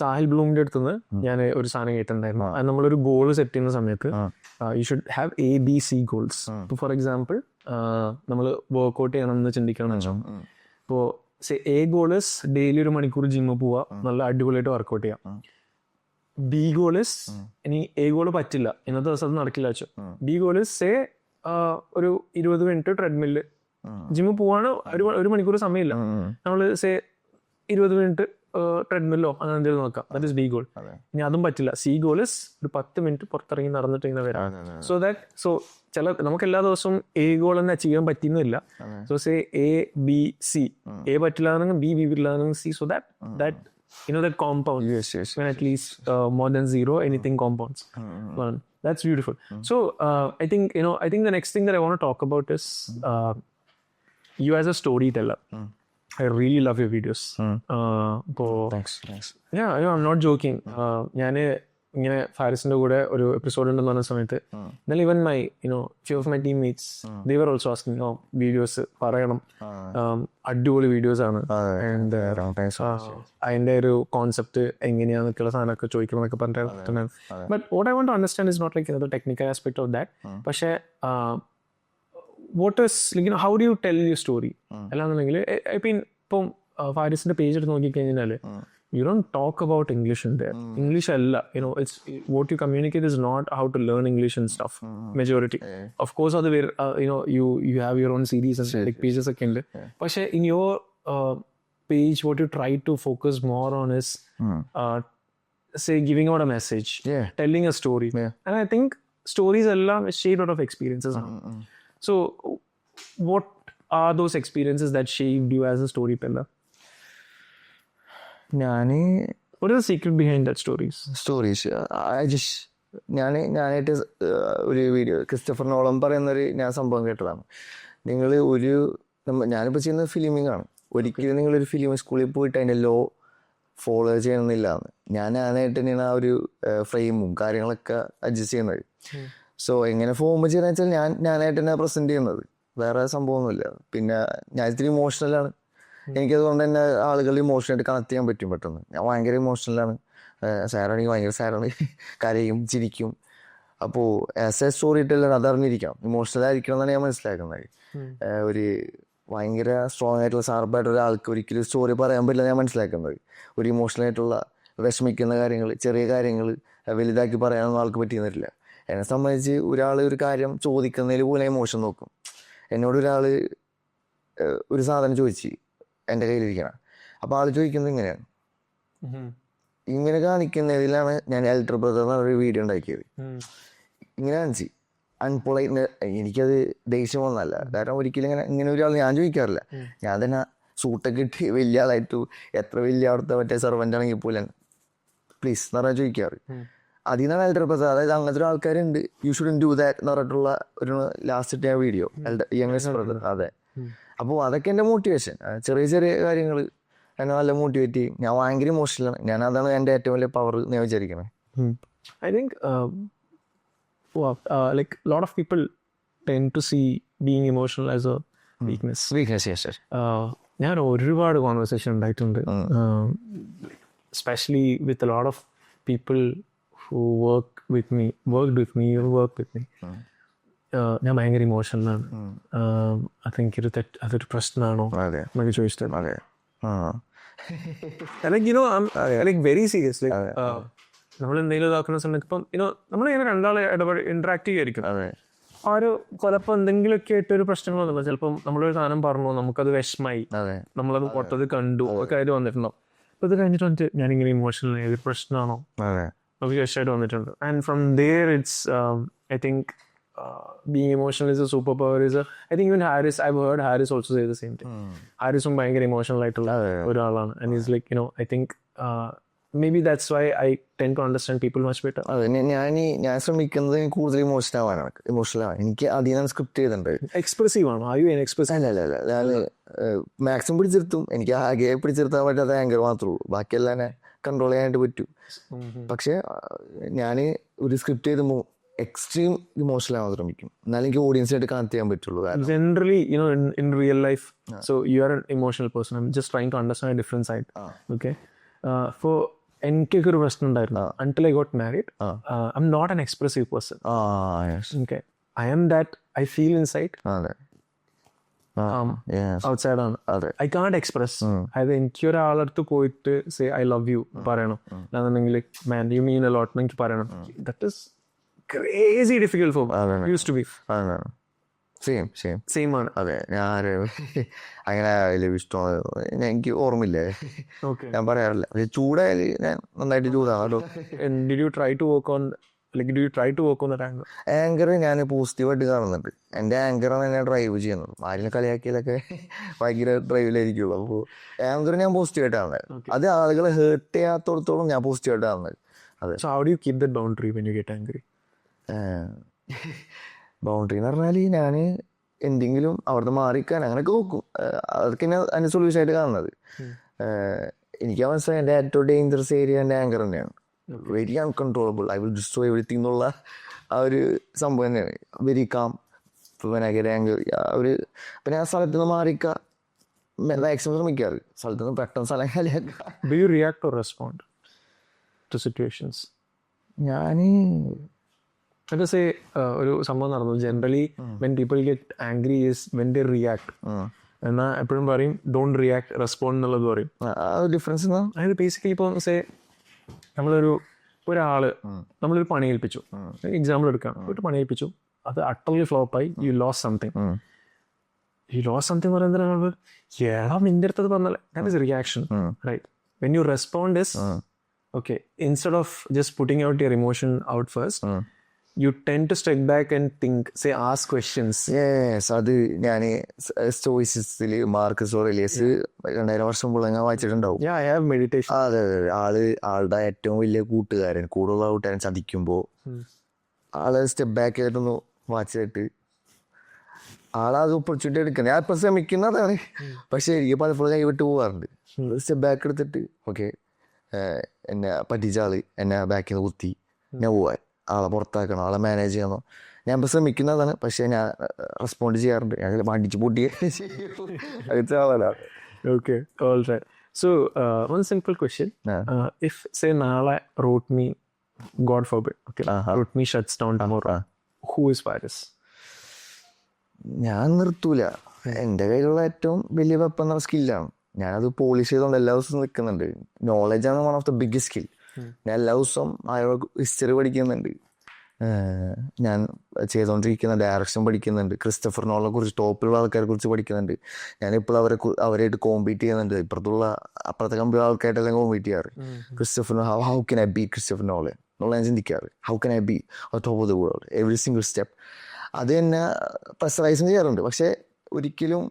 സാഹിൽ ബ്ലൂമിന്റെ അടുത്തുനിന്ന് ഞാൻ ഒരു സാധനം കേട്ടിട്ടുണ്ടായിരുന്നു. അത് നമ്മളൊരു ഗോൾ സെറ്റ് ചെയ്യുന്ന സമയത്ത് you should have ABC goals. ഇപ്പോൾ ഫോർ എക്സാമ്പിൾ നമ്മൾ വർക്ക്ഔട്ട് ചെയ്യണമെന്ന് ചിന്തിക്കണം വെച്ചോ. ഇപ്പോൾ എ ഗോൾ ഇസ് ഡെയിലി 1 മണിക്കൂർ ജിമ്മിൽ പോവുക, നല്ല അടിപൊളിയായിട്ട് വർക്കൗട്ട് ചെയ്യാം. ബി ഗോൾ ഇസ് ഇനി എ ഗോൾ പറ്റില്ല, ഇന്നത്തെ ദിവസം അത് നടക്കില്ല വെച്ചോ. ബി ഗോൾ ഇസ് ഒരു 20 മിനിറ്റ് ട്രെഡ്മില്ല് ജിമ്മിൽ പോവാണ്, 1 മണിക്കൂർ സമയമില്ല, നമ്മൾ 20 മിനിറ്റ് ട്രെഡ്മില്ലോ അങ്ങനെ എന്തെങ്കിലും നോക്കാം. That is B goal. ഇനി അതും പറ്റില്ല, സി ഗോൾ ഇസ് ഒരു 10 മിനിറ്റ് പുറത്തിറങ്ങി നടന്നിട്ട് ഇങ്ങനെ വരാം. സോ നമുക്ക് എല്ലാ ദിവസവും എ ഗോൾ തന്നെ അച്ചീവ് ചെയ്യാൻ പറ്റുന്നില്ല. സോ സേ ABC, എ പറ്റില്ലാന്നെങ്കിൽ ബി പറ്റില്ലാന്നെങ്കിൽ C. So that you know that compound when at least more than 0 anything compounds. That's beautiful. So I think the next thing that I want to talk about is you as a storyteller. I really love your videos. Thanks. Yeah, I'm not joking. ഞാൻ ഇങ്ങനെ ഫാരിസിന്റെ കൂടെ ഒരു episode ഉണ്ടെന്ന് പറഞ്ഞ സമയത്ത് even my few of my teammates they were also asking videos പറയണം, അടിപൊളി videos ആണ്. ആൻഡ് അതിന്റെ ഒരു കോൺസെപ്റ്റ് എങ്ങനെയാന്നൊക്കെയുള്ള സാധനമൊക്കെ ചോദിക്കണം എന്നൊക്കെ പറഞ്ഞിട്ടുണ്ടായിരുന്നു. But what I want to understand is not like technical aspect of that. പക്ഷേ what is how do you tell your story? അല്ലാന്നുണ്ടെങ്കിൽ ഇപ്പം ഫാരിസിന്റെ പേജ് എടുത്ത് നോക്കിക്കഴിഞ്ഞാൽ you don't talk about English in there. English alla, it's what you communicate is not how to learn English and stuff. Majority. Of course, other way, you have your own series and like pages ഒക്കെ but in your page, what you try to focus more on is say giving out a message, telling a story, and I think stories alla shaped out of experiences. So what are those experiences that shaped you as a storyteller? What is the secret behind that stories? ഞാനായിട്ട് ഒരു video Christopher Nolan പറയുന്നൊരു ഞാൻ സംഭവം കേട്ടതാണ്. ഞാനിപ്പോൾ ചെയ്യുന്നത് filming ആണ്. ഒരിക്കലും നിങ്ങളൊരു ഫിലിം സ്കൂളിൽ പോയിട്ട് അതിൻ്റെ ലോ ഫോളോ ചെയ്യണമെന്നില്ല എന്ന് ഞാനായിട്ട് തന്നെയാണ് ആ ഒരു ഫ്രെയിമും കാര്യങ്ങളൊക്കെ അഡ്ജസ്റ്റ് ചെയ്യുന്നത്. സോ എങ്ങനെ ഫോം ചെയ്യുന്നത് വെച്ചാൽ ഞാനായിട്ട് തന്നെ പ്രസൻറ്റ് ചെയ്യുന്നത്, വേറെ സംഭവമൊന്നുമില്ല. പിന്നെ ഞാൻ ഇത്തിരി ഇമോഷണലാണ്. എനിക്കതുകൊണ്ട് തന്നെ ആളുകൾ ഇമോഷണലായിട്ട് കണക്ട് ചെയ്യാൻ പറ്റും പെട്ടെന്ന്. ഞാൻ ഭയങ്കര ഇമോഷണലാണ്. സാറാണെങ്കിൽ ഭയങ്കര സാറാണ്, കരയും ചിരിക്കും. അപ്പോൾ ആസ് എ സ്റ്റോറി ടെല്ലർ അതറിഞ്ഞിരിക്കണം, ഇമോഷണൽ ആയിരിക്കണം എന്നാണ് ഞാൻ മനസ്സിലാക്കുന്നത്. ഒരു ഭയങ്കര സ്ട്രോങ് ആയിട്ടുള്ള ഷാർപ്പായിട്ടുള്ള ഒരാൾക്ക് ഒരിക്കലും സ്റ്റോറി പറയാൻ പറ്റില്ല ഞാൻ മനസ്സിലാക്കുന്നത്. ഒരു ഇമോഷണലായിട്ടുള്ള വിഷമിക്കുന്ന കാര്യങ്ങൾ, ചെറിയ കാര്യങ്ങൾ വലുതാക്കി പറയാനൊന്നും ആൾക്ക് പറ്റിയെന്നില്ല. എന്നെ സംബന്ധിച്ച് ഒരാൾ ഒരു കാര്യം ചോദിക്കുന്നതിൽ പോലെ ഇമോഷൻ നോക്കും. എന്നോട് ഒരാൾ ഒരു സാധനം ചോദിച്ച് എൻ്റെ കയ്യിലിരിക്കണം, അപ്പോൾ ആൾ ചോദിക്കുന്നത് ഇങ്ങനെയാണ്. ഇങ്ങനെ കാണിക്കുന്നതിലാണ് ഞാൻ എൽഡർ ബ്രദർ എന്ന് പറഞ്ഞൊരു വീഡിയോ ഉണ്ടാക്കിയത്. ഇങ്ങനെ കാണിച്ച് അൺപൊളൈറ്റ്. എനിക്കത് ദേഷ്യം വന്നല്ല, കാരണം ഒരിക്കലും ഇങ്ങനെ ഒരാൾ ഞാൻ ചോദിക്കാറില്ല. ഞാൻ തന്നെ സൂട്ടൊക്കെ ഇട്ട് വലിയ ആളായിട്ടു, എത്ര വലിയ അവിടുത്തെ മറ്റേ സെർവൻ്റ് ആണെങ്കിൽ പോലും പ്ലീസ് എന്ന് പറഞ്ഞാൽ ചോദിക്കാറ്. അതിൽ നിന്നാണ് എൽഡർ ബ്രദർ, അതായത് അങ്ങനത്തെ ഒരു ആൾക്കാരുണ്ട്, യു ഷുഡൻറ്റ് ഡു ദാറ്റ് എന്ന് പറഞ്ഞിട്ടുള്ള ഒരു ലാസ്റ്റ് ഇട്ട വീഡിയോ യങ്ങസ്റ്റ് ബ്രദർ. അതെ, അപ്പോൾ അതൊക്കെ എൻ്റെ മോട്ടിവേഷൻ. ചെറിയ ചെറിയ കാര്യങ്ങൾ എന്നെ നല്ല മോട്ടിവേറ്റ് ചെയ്യും. ഞാൻ ഭയങ്കര ഇമോഷണലാണ്. ഞാൻ അതാണ് എൻ്റെ ഏറ്റവും വലിയ പവർ ഞാൻ വിചാരിക്കണേ. I think like a lot of people tend to see being emotional as a weakness. Yes. ഞാൻ ഒരുപാട് കോൺവെർസേഷൻ ഉണ്ടായിട്ടുണ്ട്, especially with a lot of people who worked with me. ഞാൻ ഭയങ്കര ഇമോഷണലാണ്. ഐ തിങ്ക് അതൊരു പ്രശ്നമാണോ എന്നൊക്കെ ചോദിച്ചിട്ട് വെരി സീരിയസ്. നമ്മൾ എന്തെങ്കിലും ഇതാക്കുന്ന സമയത്ത് ഇപ്പം നമ്മളിങ്ങനെ രണ്ടാളെ ഇന്ററാക്ട് ചെയ്യായിരിക്കും. ആ ഒരു ചിലപ്പോൾ എന്തെങ്കിലുമൊക്കെ ആയിട്ട് ഒരു പ്രശ്നങ്ങൾ വന്നില്ല. ചിലപ്പം നമ്മളൊരു സാധനം പറഞ്ഞു, നമുക്കത് വിഷമായി, നമ്മളത് പൊട്ടത് കണ്ടു ഒക്കെ ആയിട്ട് വന്നിട്ടുണ്ടോ. അപ്പോൾ ഇത് കഴിഞ്ഞിട്ട് വന്നിട്ട് ഞാനിങ്ങനെ ഇമോഷണൽ ഏതൊരു പ്രശ്നമാണോ നമുക്ക് വിഷയമായിട്ട് വന്നിട്ടുണ്ട്. And from there it's I think being emotional is a superpower. I think even Harris, I've heard Harris also say the same thing. Harrisum ഭയങ്കര ഇമോഷണൽ ആയിട്ടുള്ള ഒരാളാണ്. And he's like, I think maybe that's why I tend to understand people much better. അതെ, ഞാൻ ശ്രമിക്കുന്നത് കൂടുതൽ emotional ആണ്. എനിക്ക് അതിനാണ് സ്ക്രിപ്റ്റ് ചെയ്തിട്ടുണ്ട്. എക്സ്പ്രസീവ് ആണോ? Are you an expressive? അല്ല, ഞാൻ മാക്സിമം പിടിച്ചെടുത്തും. എനിക്ക് ആകെ പിടിച്ചെടുത്താൻ പറ്റാത്ത ആങ്കർ മാത്രമേ ഉള്ളൂ, ബാക്കിയെല്ലാം കൺട്രോൾ ചെയ്യാനായിട്ട് പറ്റും. പക്ഷെ ഞാൻ ഒരു സ്ക്രിപ്റ്റ് ചെയ്തുമ്പോൾ എക്സ്ട്രീം ഇമോഷണൽ ആവാൻ ശ്രമിക്കും, എന്നാലും എനിക്ക് ഓഡിയൻസിനായിട്ട് കണക്ട് ചെയ്യാൻ പറ്റുള്ളൂ. Generally, in real life, so you are an emotional person. I'm just trying to understand a different side. Okay. For എനിക്കൊക്കെ ഒരു പ്രശ്നം ഉണ്ടായിരുന്നു. Until I got married, I'm not an expressive person. Okay. I am that I feel inside. Outside ആണ്. I can't express. അതായത് എനിക്ക് ഒരാളടുത്ത് പോയിട്ട് say I love you പറയണം, അല്ലാന്നുണ്ടെങ്കിൽ man you mean a lot എനിക്ക് പറയണം. That is crazy difficult for me. Used to be. Same ആണ്. അതെ, ഞാൻ അങ്ങനെ ഇഷ്ടം എനിക്ക് ഓർമ്മയില്ലേ, ഞാൻ പറയാറില്ല. പക്ഷെ ചൂടായാലും ഞാൻ നന്നായിട്ട് ചൂടാണോ. Did you try to work on that angle? Anchor ഞാൻ പോസിറ്റീവായിട്ട് കാണുന്നുണ്ട്. എൻ്റെ ആങ്കറാണ് എന്നെ ഡ്രൈവ് ചെയ്യുന്നത്. ആരെയും കളിയാക്കിയാലൊക്കെ ഭയങ്കര ഡ്രൈവിലായിരിക്കുള്ളൂ. അപ്പോൾ ആങ്കർ ഞാൻ പോസിറ്റീവായിട്ട് കാണുന്നത്. അത് ആളുകളെ ഹേർട്ട് ചെയ്യാത്തോടത്തോളം ഞാൻ പോസിറ്റീവായിട്ട് കാണുന്നത്. അതെ. So how do you keep that boundary when you get angry? Boundary എന്ന് പറഞ്ഞാൽ ഞാൻ എന്തെങ്കിലും അവിടുന്ന് മാറിക്കാൻ അങ്ങനെയൊക്കെ നോക്കും. അതൊക്കെ അതിന് സൊല്യൂഷനായിട്ട് കാണുന്നത്. എനിക്ക് മനസ്സിലായി എൻ്റെ ഏറ്റവും ഡേഞ്ചറസ് ഏരിയ എൻ്റെ ആങ്കർ തന്നെയാണ്. Very uncontrollable, I will destroy everything എന്നുള്ള ആ ഒരു സംഭവം തന്നെയാണ്. വെരി കാം ആങ്കർ പിന്നെ ആ സ്ഥലത്ത് നിന്ന് മാറിക്കാൻ മാക്സിമം ശ്രമിക്കാറ്. സ്ഥലത്ത് നിന്ന് പെട്ടെന്ന് സ്ഥലം കളിയാക്കുക. Do you react or respond to situations? ഞാൻ ഒരു സംഭവം നടന്നു. Generally when people get angry is when they react. എന്നാൽ എപ്പോഴും പറയും ഡോണ്ട് റിയാക്ട് റെസ്പോണ്ട് എന്നുള്ളത് പറയും. ഡിഫറൻസ് എന്നാ? അതായത് ബേസിക്കലി ഇപ്പോൾ നമ്മളൊരു പണി ഏൽപ്പിച്ചു, എക്സാമ്പിൾ എടുക്കാം, ഒരു പണി ഏൽപ്പിച്ചു, അത് അട്ടർലി ഫ്ലോപ്പായി, യു ലോസ് സംതിങ്. പറയുന്നത് ഏടാ നിന്റെ അടുത്തത് പറഞ്ഞാൽ that is reaction, right? When you respond is okay, instead of just putting out your emotion out first, you tend to step back and think, say, ask questions. Yes, അത് ഞാൻ സ്റ്റോയിസിൽ Marcus Aurelius 2000 വർഷം മുമ്പ് ഞാൻ വായിച്ചിട്ടുണ്ടാവും. Yeah, I have meditation. അതെ, ആളുടെ ഏറ്റവും വലിയ കൂട്ടുകാരൻ, കൂടുതലുള്ള കൂട്ടുകാരൻ ചതിക്കുമ്പോൾ ആള് സ്റ്റെപ്പ് ബാക്ക് ആയിട്ടൊന്ന് വായിച്ചിട്ട് ആളത് ഓപ്പർച്യൂണിറ്റി എടുക്കുന്നത്. ഞാൻ ഇപ്പം ശ്രമിക്കുന്നതാണ്, പക്ഷെ എനിക്ക് പലപ്പോഴും കൈ വിട്ട് പോകാറുണ്ട്. സ്റ്റെപ്പ് ബാക്ക് എടുത്തിട്ട് ഓക്കെ, എന്നെ പറ്റിച്ച ആള് എന്നെ ബാക്കിൽ നിന്ന് കുത്തി, ഞാൻ പോവാൻ ആളെ പുറത്താക്കണം, ആളെ മാനേജ് ചെയ്യണം. ഞാൻ ഇപ്പം ശ്രമിക്കുന്നതാണ്, പക്ഷെ ഞാൻ റെസ്പോണ്ട് ചെയ്യാറുണ്ട്. ഞാൻ അടിച്ച് പൊട്ടിയ ആളല്ല. Okay, all right. So, one simple question. If, say, നാളെ root me, God forbid, okay, root me shuts down tomorrow, who is Faris? ഞാൻ നിർത്തൂല. എൻ്റെ കയ്യിലുള്ള ഏറ്റവും വലിയ വെപ്പൺ എന്ന സ്കില്ലാണ്. ഞാനത് പോളിഷ് ചെയ്തുകൊണ്ട് എല്ലാ ദിവസവും നിൽക്കുന്നുണ്ട്. നോളജാണ് one of the biggest skill. ഞാൻ എല്ലാ ദിവസവും ഹിസ്റ്ററി പഠിക്കുന്നുണ്ട്, ഞാൻ ചെയ്തുകൊണ്ടിരിക്കുന്ന ഡയറക്ഷൻ പഠിക്കുന്നുണ്ട്, ക്രിസ്റ്റഫർ നോളിനെ കുറിച്ച്, ടോപ്പിലുള്ള ആൾക്കാരെ കുറിച്ച് പഠിക്കുന്നുണ്ട്. ഞാനിപ്പോൾ അവരായിട്ട് കോമ്പീറ്റ് ചെയ്യുന്നുണ്ട്. അപ്പുറത്തെ കമ്പനിയുള്ള ആൾക്കാരായിട്ടെല്ലാം കോമ്പീറ്റ് ചെയ്യാറ്. Christopher Nolan, how can I beat Christopher നോളെ എന്നുള്ള ഞാൻ ചിന്തിക്കാറ്. How can I be top of the world every single step. അത് എന്നെ പ്രഷറൈസും ചെയ്യാറുണ്ട്. പക്ഷെ ഒരിക്കലും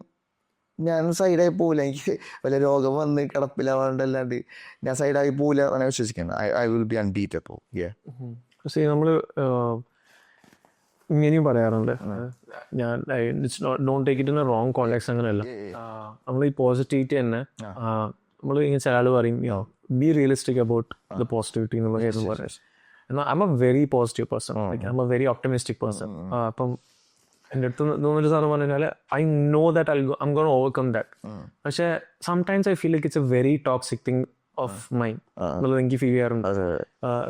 ഞാൻ സൈഡായി പോവില്ല. എനിക്ക് വല്ല രോഗം വന്ന് കിടപ്പിലാവാണ്ടല്ലാണ്ട് ഞാൻ സൈഡായി പോവില്ല എന്നാണ് വിശ്വസിക്കുന്നത്. I will be unbeatable. പക്ഷേ നമ്മൾ ഇങ്ങനെയും പറയാറുണ്ട്, ഞാൻ don't take it in A wrong contacts, അങ്ങനെയല്ല. നമ്മൾ ഈ പോസിറ്റിവിറ്റി തന്നെ നമ്മൾ ഇങ്ങനെ ചില ആൾ പറയും be realistic about the positivity എന്നുള്ള കാര്യം പറയാം. എന്നാൽ I'm a very positive person, I'm a very optimistic person. അപ്പം എൻ്റെ അടുത്ത് തോന്നുന്നൊരു സാധനം പറഞ്ഞു കഴിഞ്ഞാൽ I know that I'm gone overcome that. പക്ഷേ sometimes I feel like it's a very toxic thing of mind എന്നുള്ളത് എനിക്ക് ഫീൽ ചെയ്യാറുണ്ട്.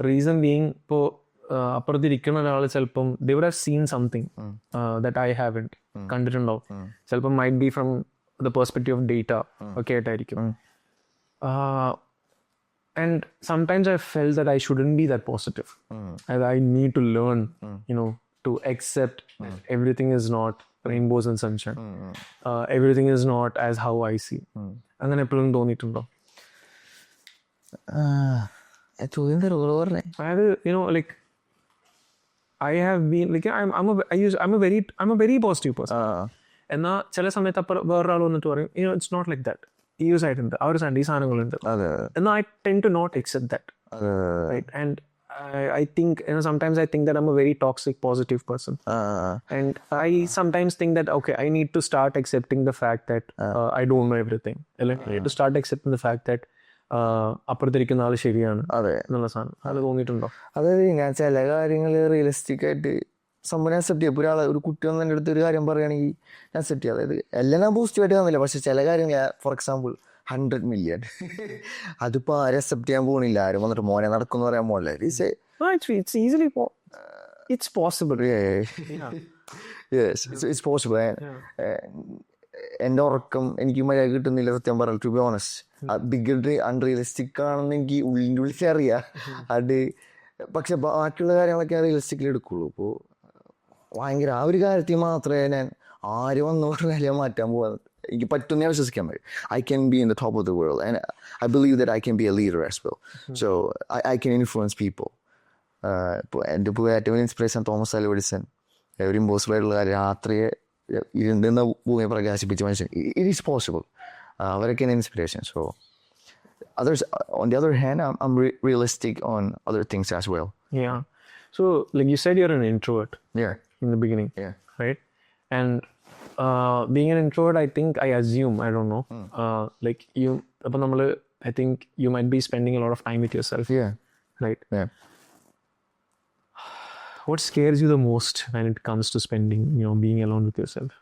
റീസൺ ബീയിങ്, ഇപ്പോൾ അപ്പുറത്തിരിക്കുന്ന ഒരാൾ ചിലപ്പം they would have seen something that I haven't, കണ്ടിട്ടുണ്ടാവും. ചിലപ്പം might be from the perspective of data ഒക്കെ ആയിട്ടായിരിക്കും. And sometimes I felt that I shouldn't be that positive. And I need to learn, to accept that everything is not rainbows and sunshine. Everything is not as how I see. And then എപ്പോഴും തോന്നിയിട്ടുണ്ടോ? Like I have been like I'm a very positive person. എന്നാൽ ചില സമയത്ത് വേറൊരാൾ വന്നിട്ട് പറയും it's not like that. ഈ സൈഡുണ്ട്, ആ ഒരു സൈഡ് ഈ സാധനങ്ങളുണ്ട്. എന്നാൽ I tend to not accept that. Right? And I think sometimes I think that I'm a very toxic positive person. And I sometimes think that okay, I need to start accepting the fact that I don't know everything. I need to start accepting the fact that അപ്പുറത്തിരിക്കുന്ന ആൾ ശരിയാണ് എന്നുള്ള സാധനം. അത് തോന്നിയിട്ടുണ്ടോ? അതായത് ഞാൻ ചില കാര്യങ്ങൾ realistic ആയിട്ട് സംഭവം അക്സെപ്റ്റ് ചെയ്യും. ഇപ്പോൾ ഒരു കുട്ടി വന്ന് എൻ്റെ അടുത്ത് ഒരു കാര്യം പറയുകയാണെങ്കിൽ ഞാൻ അക്സെപ്റ്റ് ചെയ്യാം. അതായത് എല്ലാം ഞാൻ പോസിറ്റീവായിട്ട് കാണുന്നില്ല, പക്ഷെ ചില കാര്യങ്ങൾ ഫോർ എക്സാമ്പിൾ 100 million അതിപ്പോൾ ആരും അക്സെപ്റ്റ് ചെയ്യാൻ പോകുന്നില്ല. ആരും വന്നിട്ട് മോനെ നടക്കുമെന്ന് പറയാൻ പോകില്ല. It's possible. Yes, it's possible. എൻ്റെ ഉറക്കം എനിക്ക് മര്യാദ കിട്ടുന്നില്ല സത്യം പറയാം, to be honest. Big unrealistic ആണെന്ന് എനിക്ക് ഉള്ളിൻ്റെ ഉള്ളിൽ അറിയാം അത്. പക്ഷെ ബാക്കിയുള്ള കാര്യങ്ങളൊക്കെ ഞാൻ റിയലിസ്റ്റിക്കിൽ എടുക്കുള്ളൂ. ഇപ്പോൾ ഭയങ്കര ആ ഒരു കാര്യത്തിൽ മാത്രമേ ഞാൻ ആര് വന്നു പറഞ്ഞാലും മാറ്റാൻ പോകാൻ എനിക്ക് പറ്റുന്ന വിശ്വസിക്കാൻ പറ്റും. I can be in the top of the world and I believe that I can be a leader as well. So I can influence people. എൻ്റെ ഇപ്പോൾ ഏറ്റവും ഇൻസ്പിറേഷൻ തോമസ് ആൽവ എഡിസൺ. ഒരു ഇമ്പോസിബിൾ ആയിട്ടുള്ള കാര്യം രാത്രിയെ ഇരുണ്ടുന്ന ഭൂമിയെ പ്രകാശിപ്പിച്ച മനുഷ്യൻ. It is possible. അവരൊക്കെ inspiration. So others, on the other hand, I'm realistic on other things as well. Yeah. So like you said, you're an introvert. Yeah. In the beginning. Yeah. Right? And being an introvert, I think, I assume, I don't know, like you, I think you might be spending a lot of time with yourself. Yeah. Right? Yeah. What scares you the most when it comes to spending, being alone with yourself?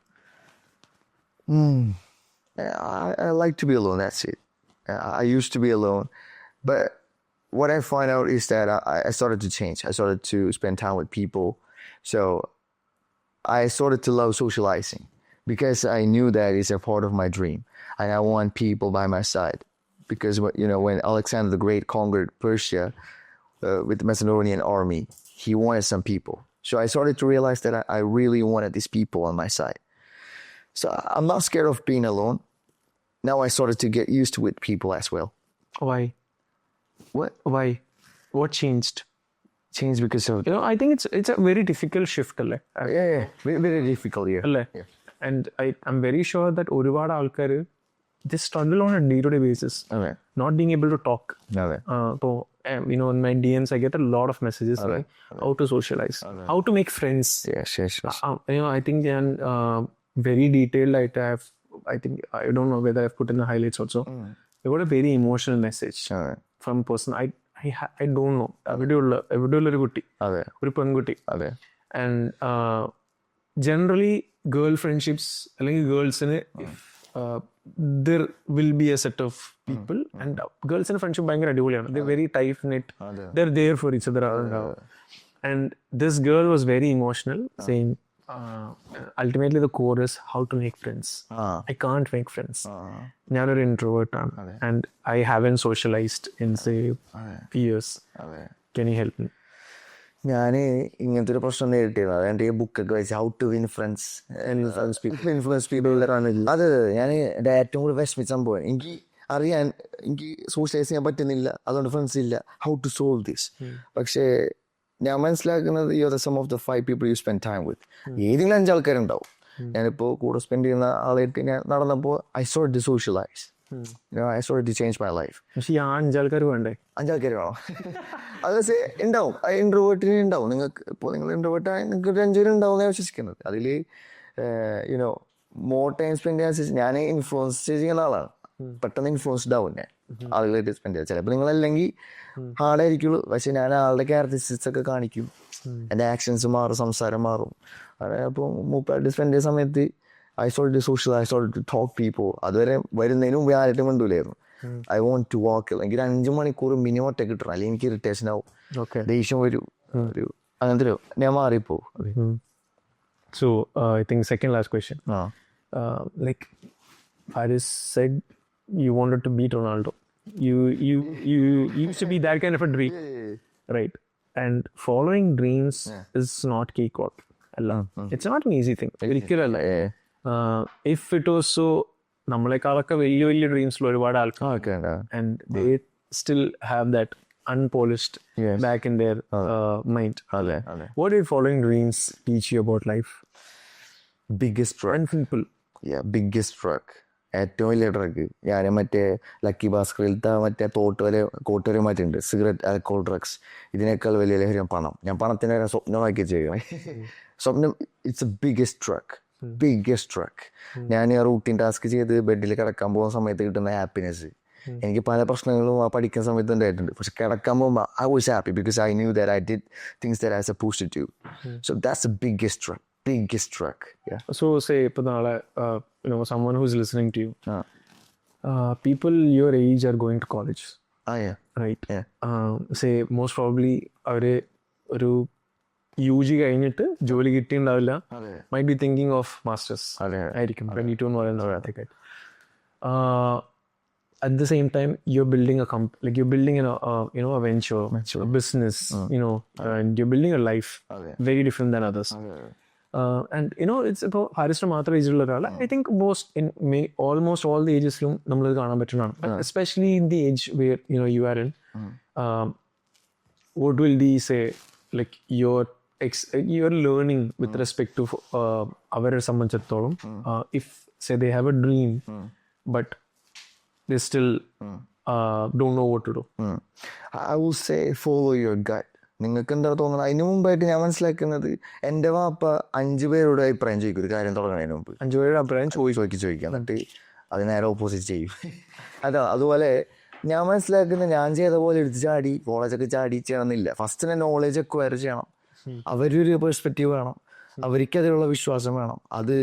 I like to be alone, that's it. I used to be alone, but what I find out is that I started to change. I started to spend time with people. So I started to love socializing because I knew that it's a part of my dream, and I want people by my side. Because when Alexander the Great conquered Persia with the Macedonian army, he wanted some people. So I started to realize that I really wanted these people on my side. So I'm not scared of being alone. Now I started to get used to with people as well. Why? What Why? What changed? changed because of I think it's a very difficult shift, അല്ലേ? very, very difficult year. അല്ലേ? And I'm very sure that ഒരുപാട് ആൾക്കാർ they struggle on a day-to-day basis, Okay. not being able to talk. Okay. So, in my DMs, I get a lot of messages like how to socialize, how to make friends. Yes. I think very detailed. I don't know whether I've put in the highlights also. I got a very emotional message from a person I don't know. എവിടെയുള്ള ഒരു കുട്ടി, ഒരു പെൺകുട്ടി. And generally girl friendships അല്ലെങ്കിൽ ഗേൾസിന് there will be a set of people and girls in friendship ഭയങ്കര അടിപൊളിയാണ്. They're very tight knit. They're there for each other. And this girl was very emotional, saying ultimately the core is how to make friends. I can't make friends. ഞാനൊരു introvert ആണ് and I haven't socialized in say years. Can you help me? ഞാൻ ഇങ്ങനത്തെ ഒരു പ്രശ്നം നേരിട്ടിരുന്നു. അതെൻ്റെ ഈ ബുക്കൊക്കെ വെച്ച് ഹൗ ടു ഇൻഫ്ലുവൻസ് പീപ്പിൾ. അത് ഞാൻ എൻ്റെ ഏറ്റവും കൂടുതൽ വിഷമിച്ച സംഭവം. എനിക്ക് സോഷ്യലൈസ് ചെയ്യാൻ പറ്റുന്നില്ല, അതുകൊണ്ട് ഫ്രണ്ട്സ് ഇല്ല. How to solve this? പക്ഷേ ഞാൻ മനസ്സിലാക്കുന്നത് you are some of the 5 people you spend time with. ഏതെങ്കിലും 5 ആൾക്കാരുണ്ടാവും. ഞാനിപ്പോൾ കൂടെ സ്പെൻഡ് ചെയ്യുന്ന ആളായിട്ട് ഞാൻ നടന്നപ്പോൾ I started to socialize. I started to change my life. പക്ഷേ ഈ 5 ആൾക്കാർ വേണ്ടേ? 5 ആൾക്കാർ വേണം. അത് ഉണ്ടാവും, ഇൻട്രോവേർട്ടിന് ഉണ്ടാവും. നിങ്ങൾക്ക് ഇപ്പോൾ നിങ്ങൾ ഇൻട്രോവേർട്ടായി നിങ്ങൾക്ക് ഒരു 5 പേര് ഉണ്ടാവും എന്നാണ് വിശ്വസിക്കുന്നത്. അതിൽ മോർ ടൈം സ്പെൻഡ് ചെയ്യാൻ ഞാൻ ഇൻഫ്ലുവൻസ് ചെയ്യുന്ന ആളാണ്. പെട്ടെന്ന് ഇൻഫ്ലുവൻസ്ഡ് ആവും ഞാൻ ആളുകളായിട്ട് സ്പെൻഡ് ചെയ്യാം. ചിലപ്പോൾ നിങ്ങളല്ലെങ്കിൽ ഹാർഡായിരിക്കുള്ളൂ, പക്ഷെ ഞാൻ ആളുടെ ക്യാരക്ടറിസ്റ്റിക്സ് ഒക്കെ കാണിക്കും. എൻ്റെ ആക്ഷൻസ് മാറും, സംസാരം മാറും. അപ്പോൾ മൂപ്പായിട്ട് സ്പെൻഡ് ചെയ്യുന്ന സമയത്ത് I started to socialize, I started to talk people. അതുവരെ വരുന്നതിന് മുമ്പ് ആരായിട്ടും കണ്ടൂലായിരുന്നു. I want to walk. എനിക്ക് 5 മണിക്കൂർ മിനിമം ഒറ്റ കിട്ടണം, അല്ലെങ്കിൽ എനിക്ക് ഇറിറ്റേഷൻ ആവും, ദേഷ്യം വരും, അങ്ങനത്തെ ഞാൻ മാറിപ്പോവും. So I think second last question. Like Faris said, you wanted to beat Ronaldo. You used to be that kind of a dream, right? And following dreams is not cakewalk. It's not an easy thing. If it was so, നമ്മളെക്കാളൊക്കെ വലിയ ഡ്രീംസിൽ ഒരുപാട് ആൾക്കാർ and they still have that unpolished back in their mind. What did following dreams teach you about life? Biggest drug. And simple. Biggest drug. ഏറ്റവും വലിയ drug ഞാൻ മറ്റേ lucky ഭാസ്കറിലത്തെ മറ്റേ കോട്ടുവരെ മാറ്റുണ്ട്, cigarette, alcohol, drugs. ഇതിനേക്കാൾ വലിയ ലഹരി പണം. ഞാൻ പണത്തിൻ്റെ സ്വപ്നമാക്കി ചെയ്യണേ. സ്വപ്നം ഇറ്റ്സ് എ ബിഗ്ഗസ്റ്റ് ഡ്രഗ്. ഞാൻ റൂട്ടീൻ ടാസ്ക് ചെയ്ത് ബെഡിൽ കിടക്കാൻ പോകുന്ന സമയത്ത് കിട്ടുന്ന ഹാപ്പിനെസ് എനിക്ക് പല പ്രശ്നങ്ങളും ആ പഠിക്കുന്ന സമയത്ത് ഉണ്ടായിട്ടുണ്ട്. പക്ഷെ കിടക്കാൻ പോകുമ്പോൾ I was happy because I knew that I did things that I was supposed to do. So that's the biggest drug. So say ഇപ്പൊ നാളെ someone who's listening to you, people your age are going to college. Right? Say most probably അവര് ഒരു UG കഴിഞ്ഞിട്ട് ജോലി കിട്ടിയിട്ടുണ്ടാവില്ല. Might be thinking of masters ആയിരിക്കും 22 എന്ന് പറയുന്നതൊക്കെ. At the same time, you're building a you're building a venture, a business, and you're building a life very different than others. And it's about Faris മാത്രം ഏജിലുള്ള ഒരാൾ. I think almost all the agesലും നമ്മളത് കാണാൻ പറ്റുന്നതാണ്. Especially in the age where you are in. What will they say? Like you're learning with respect to അവരെ സംബന്ധിച്ചിടത്തോളം, if say they have a dream but they still don't know what to do. I will say follow your gut. നിങ്ങൾക്ക് എന്താ തോന്നുന്നത്? അതിന് മുമ്പായിട്ട് ഞാൻ മനസ്സിലാക്കുന്നത്, എൻ്റെ വാപ്പ 5 പേരോട് അഭിപ്രായം ചോദിക്കും ഒരു കാര്യം തുടങ്ങുന്നതിന് മുമ്പ്. 5 പേരുടെ അഭിപ്രായം ചോദിക്കാം, എന്നിട്ട് അത് നേരെ ഓപ്പോസിറ്റ് ചെയ്യും. അതുപോലെ ഞാൻ മനസ്സിലാക്കുന്നത്, ഞാൻ ചെയ്ത പോലെ എടുത്ത് ചാടി കോളേജൊക്കെ ചാടി ചെയ്യണമെന്നില്ല. ഫസ്റ്റ് തന്നെ നോളേജൊക്കെ വരെ ചെയ്യണം. അവരൊരു പെർസ്പെക്റ്റീവ് വേണം, അവർക്കതിലുള്ള വിശ്വാസം വേണം, അത്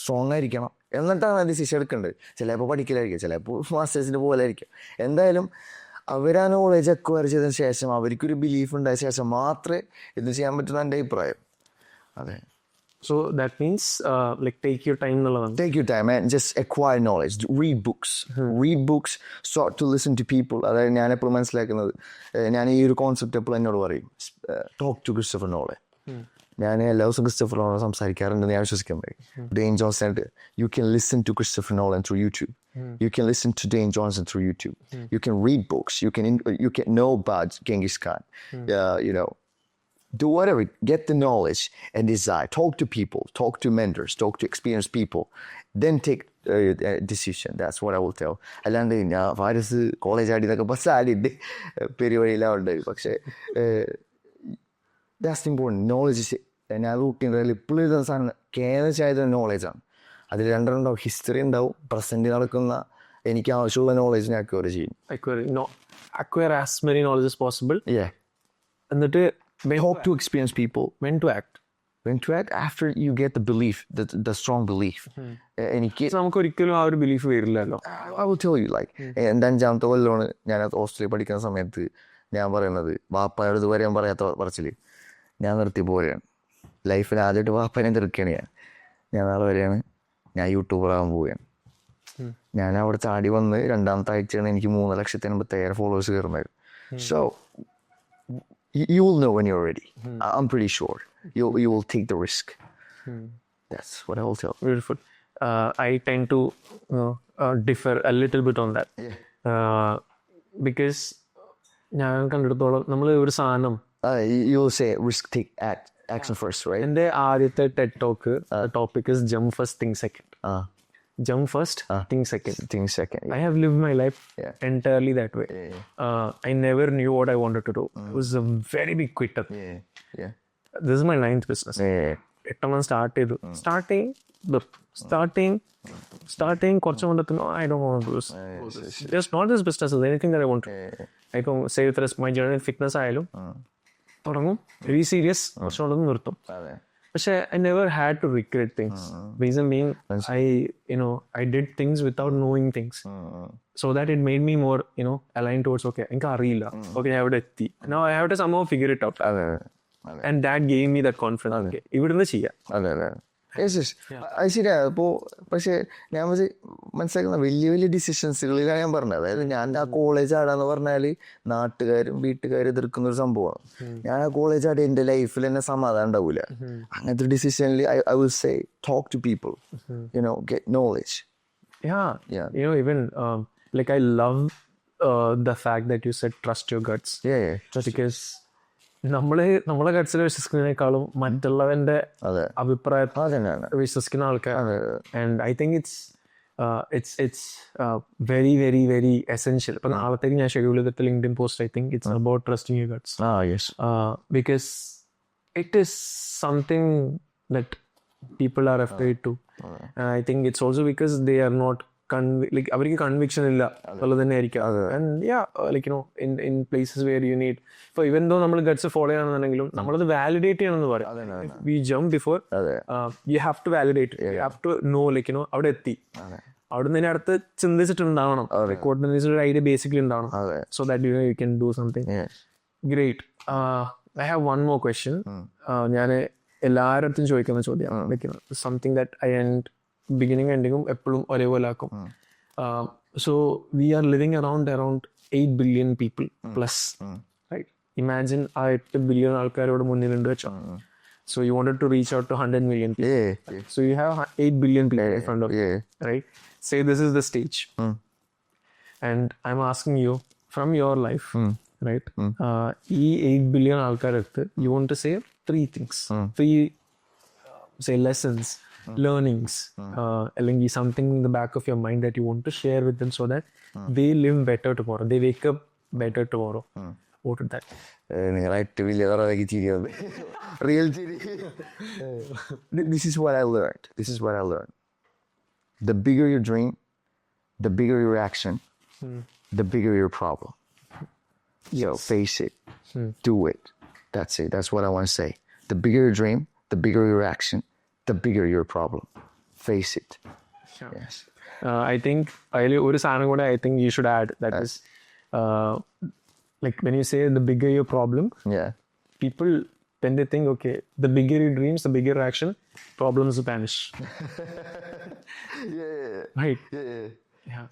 സ്ട്രോങ് ആയിരിക്കണം. എന്നിട്ടാണ് അത് ഡിസിഷൻ എടുക്കേണ്ടത്. ചിലപ്പോൾ പഠിക്കലായിരിക്കും, ചിലപ്പോൾ മാസ്റ്റേഴ്സിൻ്റെ പോലെ ആയിരിക്കും. എന്തായാലും അവർ ആ നോളേജ് അക്വയർ ചെയ്തതിന് ശേഷം, അവർക്കൊരു ബിലീഫ് ഉണ്ടായ ശേഷം മാത്രമേ ഇത് ചെയ്യാൻ പറ്റുന്ന എൻ്റെ അഭിപ്രായം. So that means like take your time എന്നുള്ളതാണ്. Take your time and just acquire knowledge. Read books. Read books. Start to listen to people. അതായത് ഞാൻ എപ്പോഴും മനസ്സിലാക്കുന്നത് ഞാൻ ഈ ഒരു കോൺസെപ്റ്റ് എപ്പോഴും എന്നോട് പറയും ടോക്ക് ടു ക്രിസ്റ്റഫർ നോളെ. ഞാൻ എല്ലാ ദിവസവും ക്രിസ്റ്റഫർ നോളെ സംസാരിക്കാറുണ്ടെന്ന് ഞാൻ വിശ്വസിക്കാൻ പറയും. Dain Johnson you can listen to Christopher Nolan through YouTube. You can listen to Dane Johnson through YouTube. You can read books. You can know about Genghis Khan. You know, do whatever. Get the knowledge and desire. Talk to people. Talk to mentors. Talk to experienced people. Then take a decision. That's what I will tell. അല്ലാണ്ട് ഞാൻ Faris college ആടിന്നൊക്കെ bus ആടിയിട്ട് പെരുവഴിയിലുണ്ട്. പക്ഷേ that's important. Knowledge is ഞാൻ നോക്കിയാൽ ഇപ്പോഴും ഇതുന്ന സാധനം കേന്ദ്ര നോളേജാണ്. അതിൽ രണ്ടെണ്ണം ഹിസ്റ്ററി ഉണ്ടാവും, പ്രസന്റ് നടക്കുന്ന എനിക്ക് ആവശ്യമുള്ള നോളേജ് ഞാൻ അക്വയർ ചെയ്യും. Acquire as many knowledge as possible. Yeah. എന്നിട്ട് Talk to experienced people. when to act. When to act after you get the belief, the strong belief. എനിക്ക് നമുക്ക് ഒരിക്കലും ആ ഒരു ബിലീഫ് വരില്ലല്ലോ. I will tell you like എൻ്റെ 5ാമത്തെ കൊല്ലമാണ് ഞാൻ ഓസ്ട്രേലിയ പഠിക്കുന്ന സമയത്ത് ഞാൻ പറയുന്നത് വാപ്പയോട് ഇതുവരെ ഞാൻ പറയാത്ത പറച്ചില് ഞാൻ നിർത്തി പോവുകയാണ്. ലൈഫിൽ ആദ്യമായിട്ട് വാപ്പനെ തീർക്കുകയാണ് ഞാൻ നാളെ വരെയാണ് ഞാൻ യൂട്യൂബറാകാൻ പോവുകയാണ്. ഞാൻ അവിടെ ചാടി വന്ന് 2ാമത്തെ ആഴ്ചയാണ് എനിക്ക് 3,85,000 ഫോളോവേഴ്സ് കയറുന്നത്. So you will know when you're ready. I'm pretty sure you will take the risk. That's what I will tell. Beautiful. I tend to differ a little bit on that. Because ഞാൻ കണ്ടെടുത്തോളം നമ്മൾ ഒരു സാധനം you will say risk, take action first, right? എൻ്റെ ആദ്യത്തെ TED talk topic is jump first, think second. Jump first, think second. Think second. I have lived my life entirely that way. I never knew what I wanted to do. I was a very big quitter. This is my 9th business. 8 start ചെയ്തു. Starting കുറച്ച് കൊണ്ടെത്തുന്നു. I don't want to do this. Just not this business, anything that I want to. ഇപ്പം say with rest my journey fitness ആയാലും തുടങ്ങും, very serious, കുറച്ച് കൊണ്ടൊന്നും നിർത്തും. പക്ഷെ I never had to regret things. Reason being, I did things without knowing things. So that it made me more, aligned towards, okay, എനിക്ക് അറിയില്ല, okay, ഞാൻ ഇവിടെ എത്തി. Now I have to somehow figure it out. And that gave me that confidence. Okay, ഇവിടുന്ന് ചെയ്യാം. അപ്പോൾ പക്ഷേ ഞാൻ മനസ്സിലാക്കുന്ന വലിയ ഡിസിഷൻസുകളിലാണ് ഞാൻ പറഞ്ഞത്. അതായത് ഞാൻ ആ കോളേജ് ആടാന്ന് പറഞ്ഞാൽ നാട്ടുകാരും വീട്ടുകാരും എതിർക്കുന്ന ഒരു സംഭവമാണ്. ഞാൻ ആ കോളേജ് ആടി എൻ്റെ ലൈഫിൽ തന്നെ സമാധാനം ഉണ്ടാവില്ല. അങ്ങനത്തെ ഡിസിഷനിൽ I will say talk to people, get knowledge. Even like I love the fact that you said trust your guts. Because നമ്മളെ ഗട്സിൽ വിശ്വസിക്കുന്നതിനേക്കാളും മറ്റുള്ളവന്റെ അഭിപ്രായത്തിൽ വിശ്വസിക്കുന്ന ആൾക്കാർ. And I think it's very very very essential. ഇപ്പൊ നാളത്തേക്ക് ഞാൻ ഷെഡ്യൂൾ ചെയ്തിട്ട് LinkedIn post, I think it's about trusting your Ghats. Because it is something that people are afraid to. And I think it's also because they are not അവർക്ക് conviction ഇല്ല എന്നുള്ളത് തന്നെ ആയിരിക്കും. And in places where you need, for even though നമ്മൾ Ghats follow ചെയ്യണമെന്നുണ്ടെങ്കിലും നമ്മളത് validate ചെയ്യണമെന്ന് പറയും. We jump before, you have to validate, you have to know, അവിടെ എത്തി, അവിടെ നിന്ന് അടുത്ത് ചിന്തിച്ചിട്ടുണ്ടാവണം, കോർഡിനേഷൻ ഒരു ഐഡിയ ബേസിക്കലി ഉണ്ടാവണം, so that you can do something. Great. I have one more question. ഞാൻ എല്ലാവരുടെ ചോദിക്കുന്ന ചോദ്യം, something that I end beginning എൻഡിങ്ങും എപ്പോഴും ഒരേപോലെ ആക്കും. So we are living around 8 billion people plus, right? Imagine ആ 8 billion ആൾക്കാരോട് മുന്നിലുണ്ട് വെച്ചോ. So you wanted to reach out to 100 million people. So you have 8 billion people in front of you, right? Say this is the stage. And I'm asking you from your life, right? ഈ 8 billion ആൾക്കാരടുത്ത് you want to say 3 things. 3 say lessons, learnings, അല്ലെങ്കിൽ something in the back of your mind that you want to share with them so that they live better tomorrow, they wake up better tomorrow. What would that? നിങ്ങളായിട്ട് വലിയ real ചിരി. This is what I learned. The bigger your dream, the bigger your action, the bigger your problem. So face it, do it. That's it. That's what I want to say. The bigger your dream, the bigger your action, the bigger your problem. Face it. Sure. Yes. I think ഒരു സാധനം കൂടെ I think you should add, that is like when you say the bigger your problem, people tend to think, okay, the bigger your dreams, the bigger your action, problems vanish. Right. Yeah.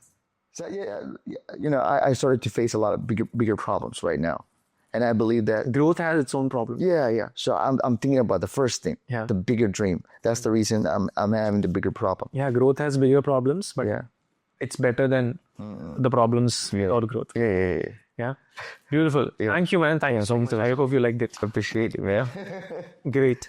So I started to face a lot of bigger problems right now, and I believe that. Growth has its own problems. Yeah. So I'm thinking about the first thing, Yeah. the bigger dream. That's the reason I'm having the bigger problem. Yeah, growth has bigger problems, but Yeah. it's better than the problems or growth. Yeah. Yeah. Beautiful. Thank you, man. Thank you so much. I hope you liked it. Appreciate it, man. Great.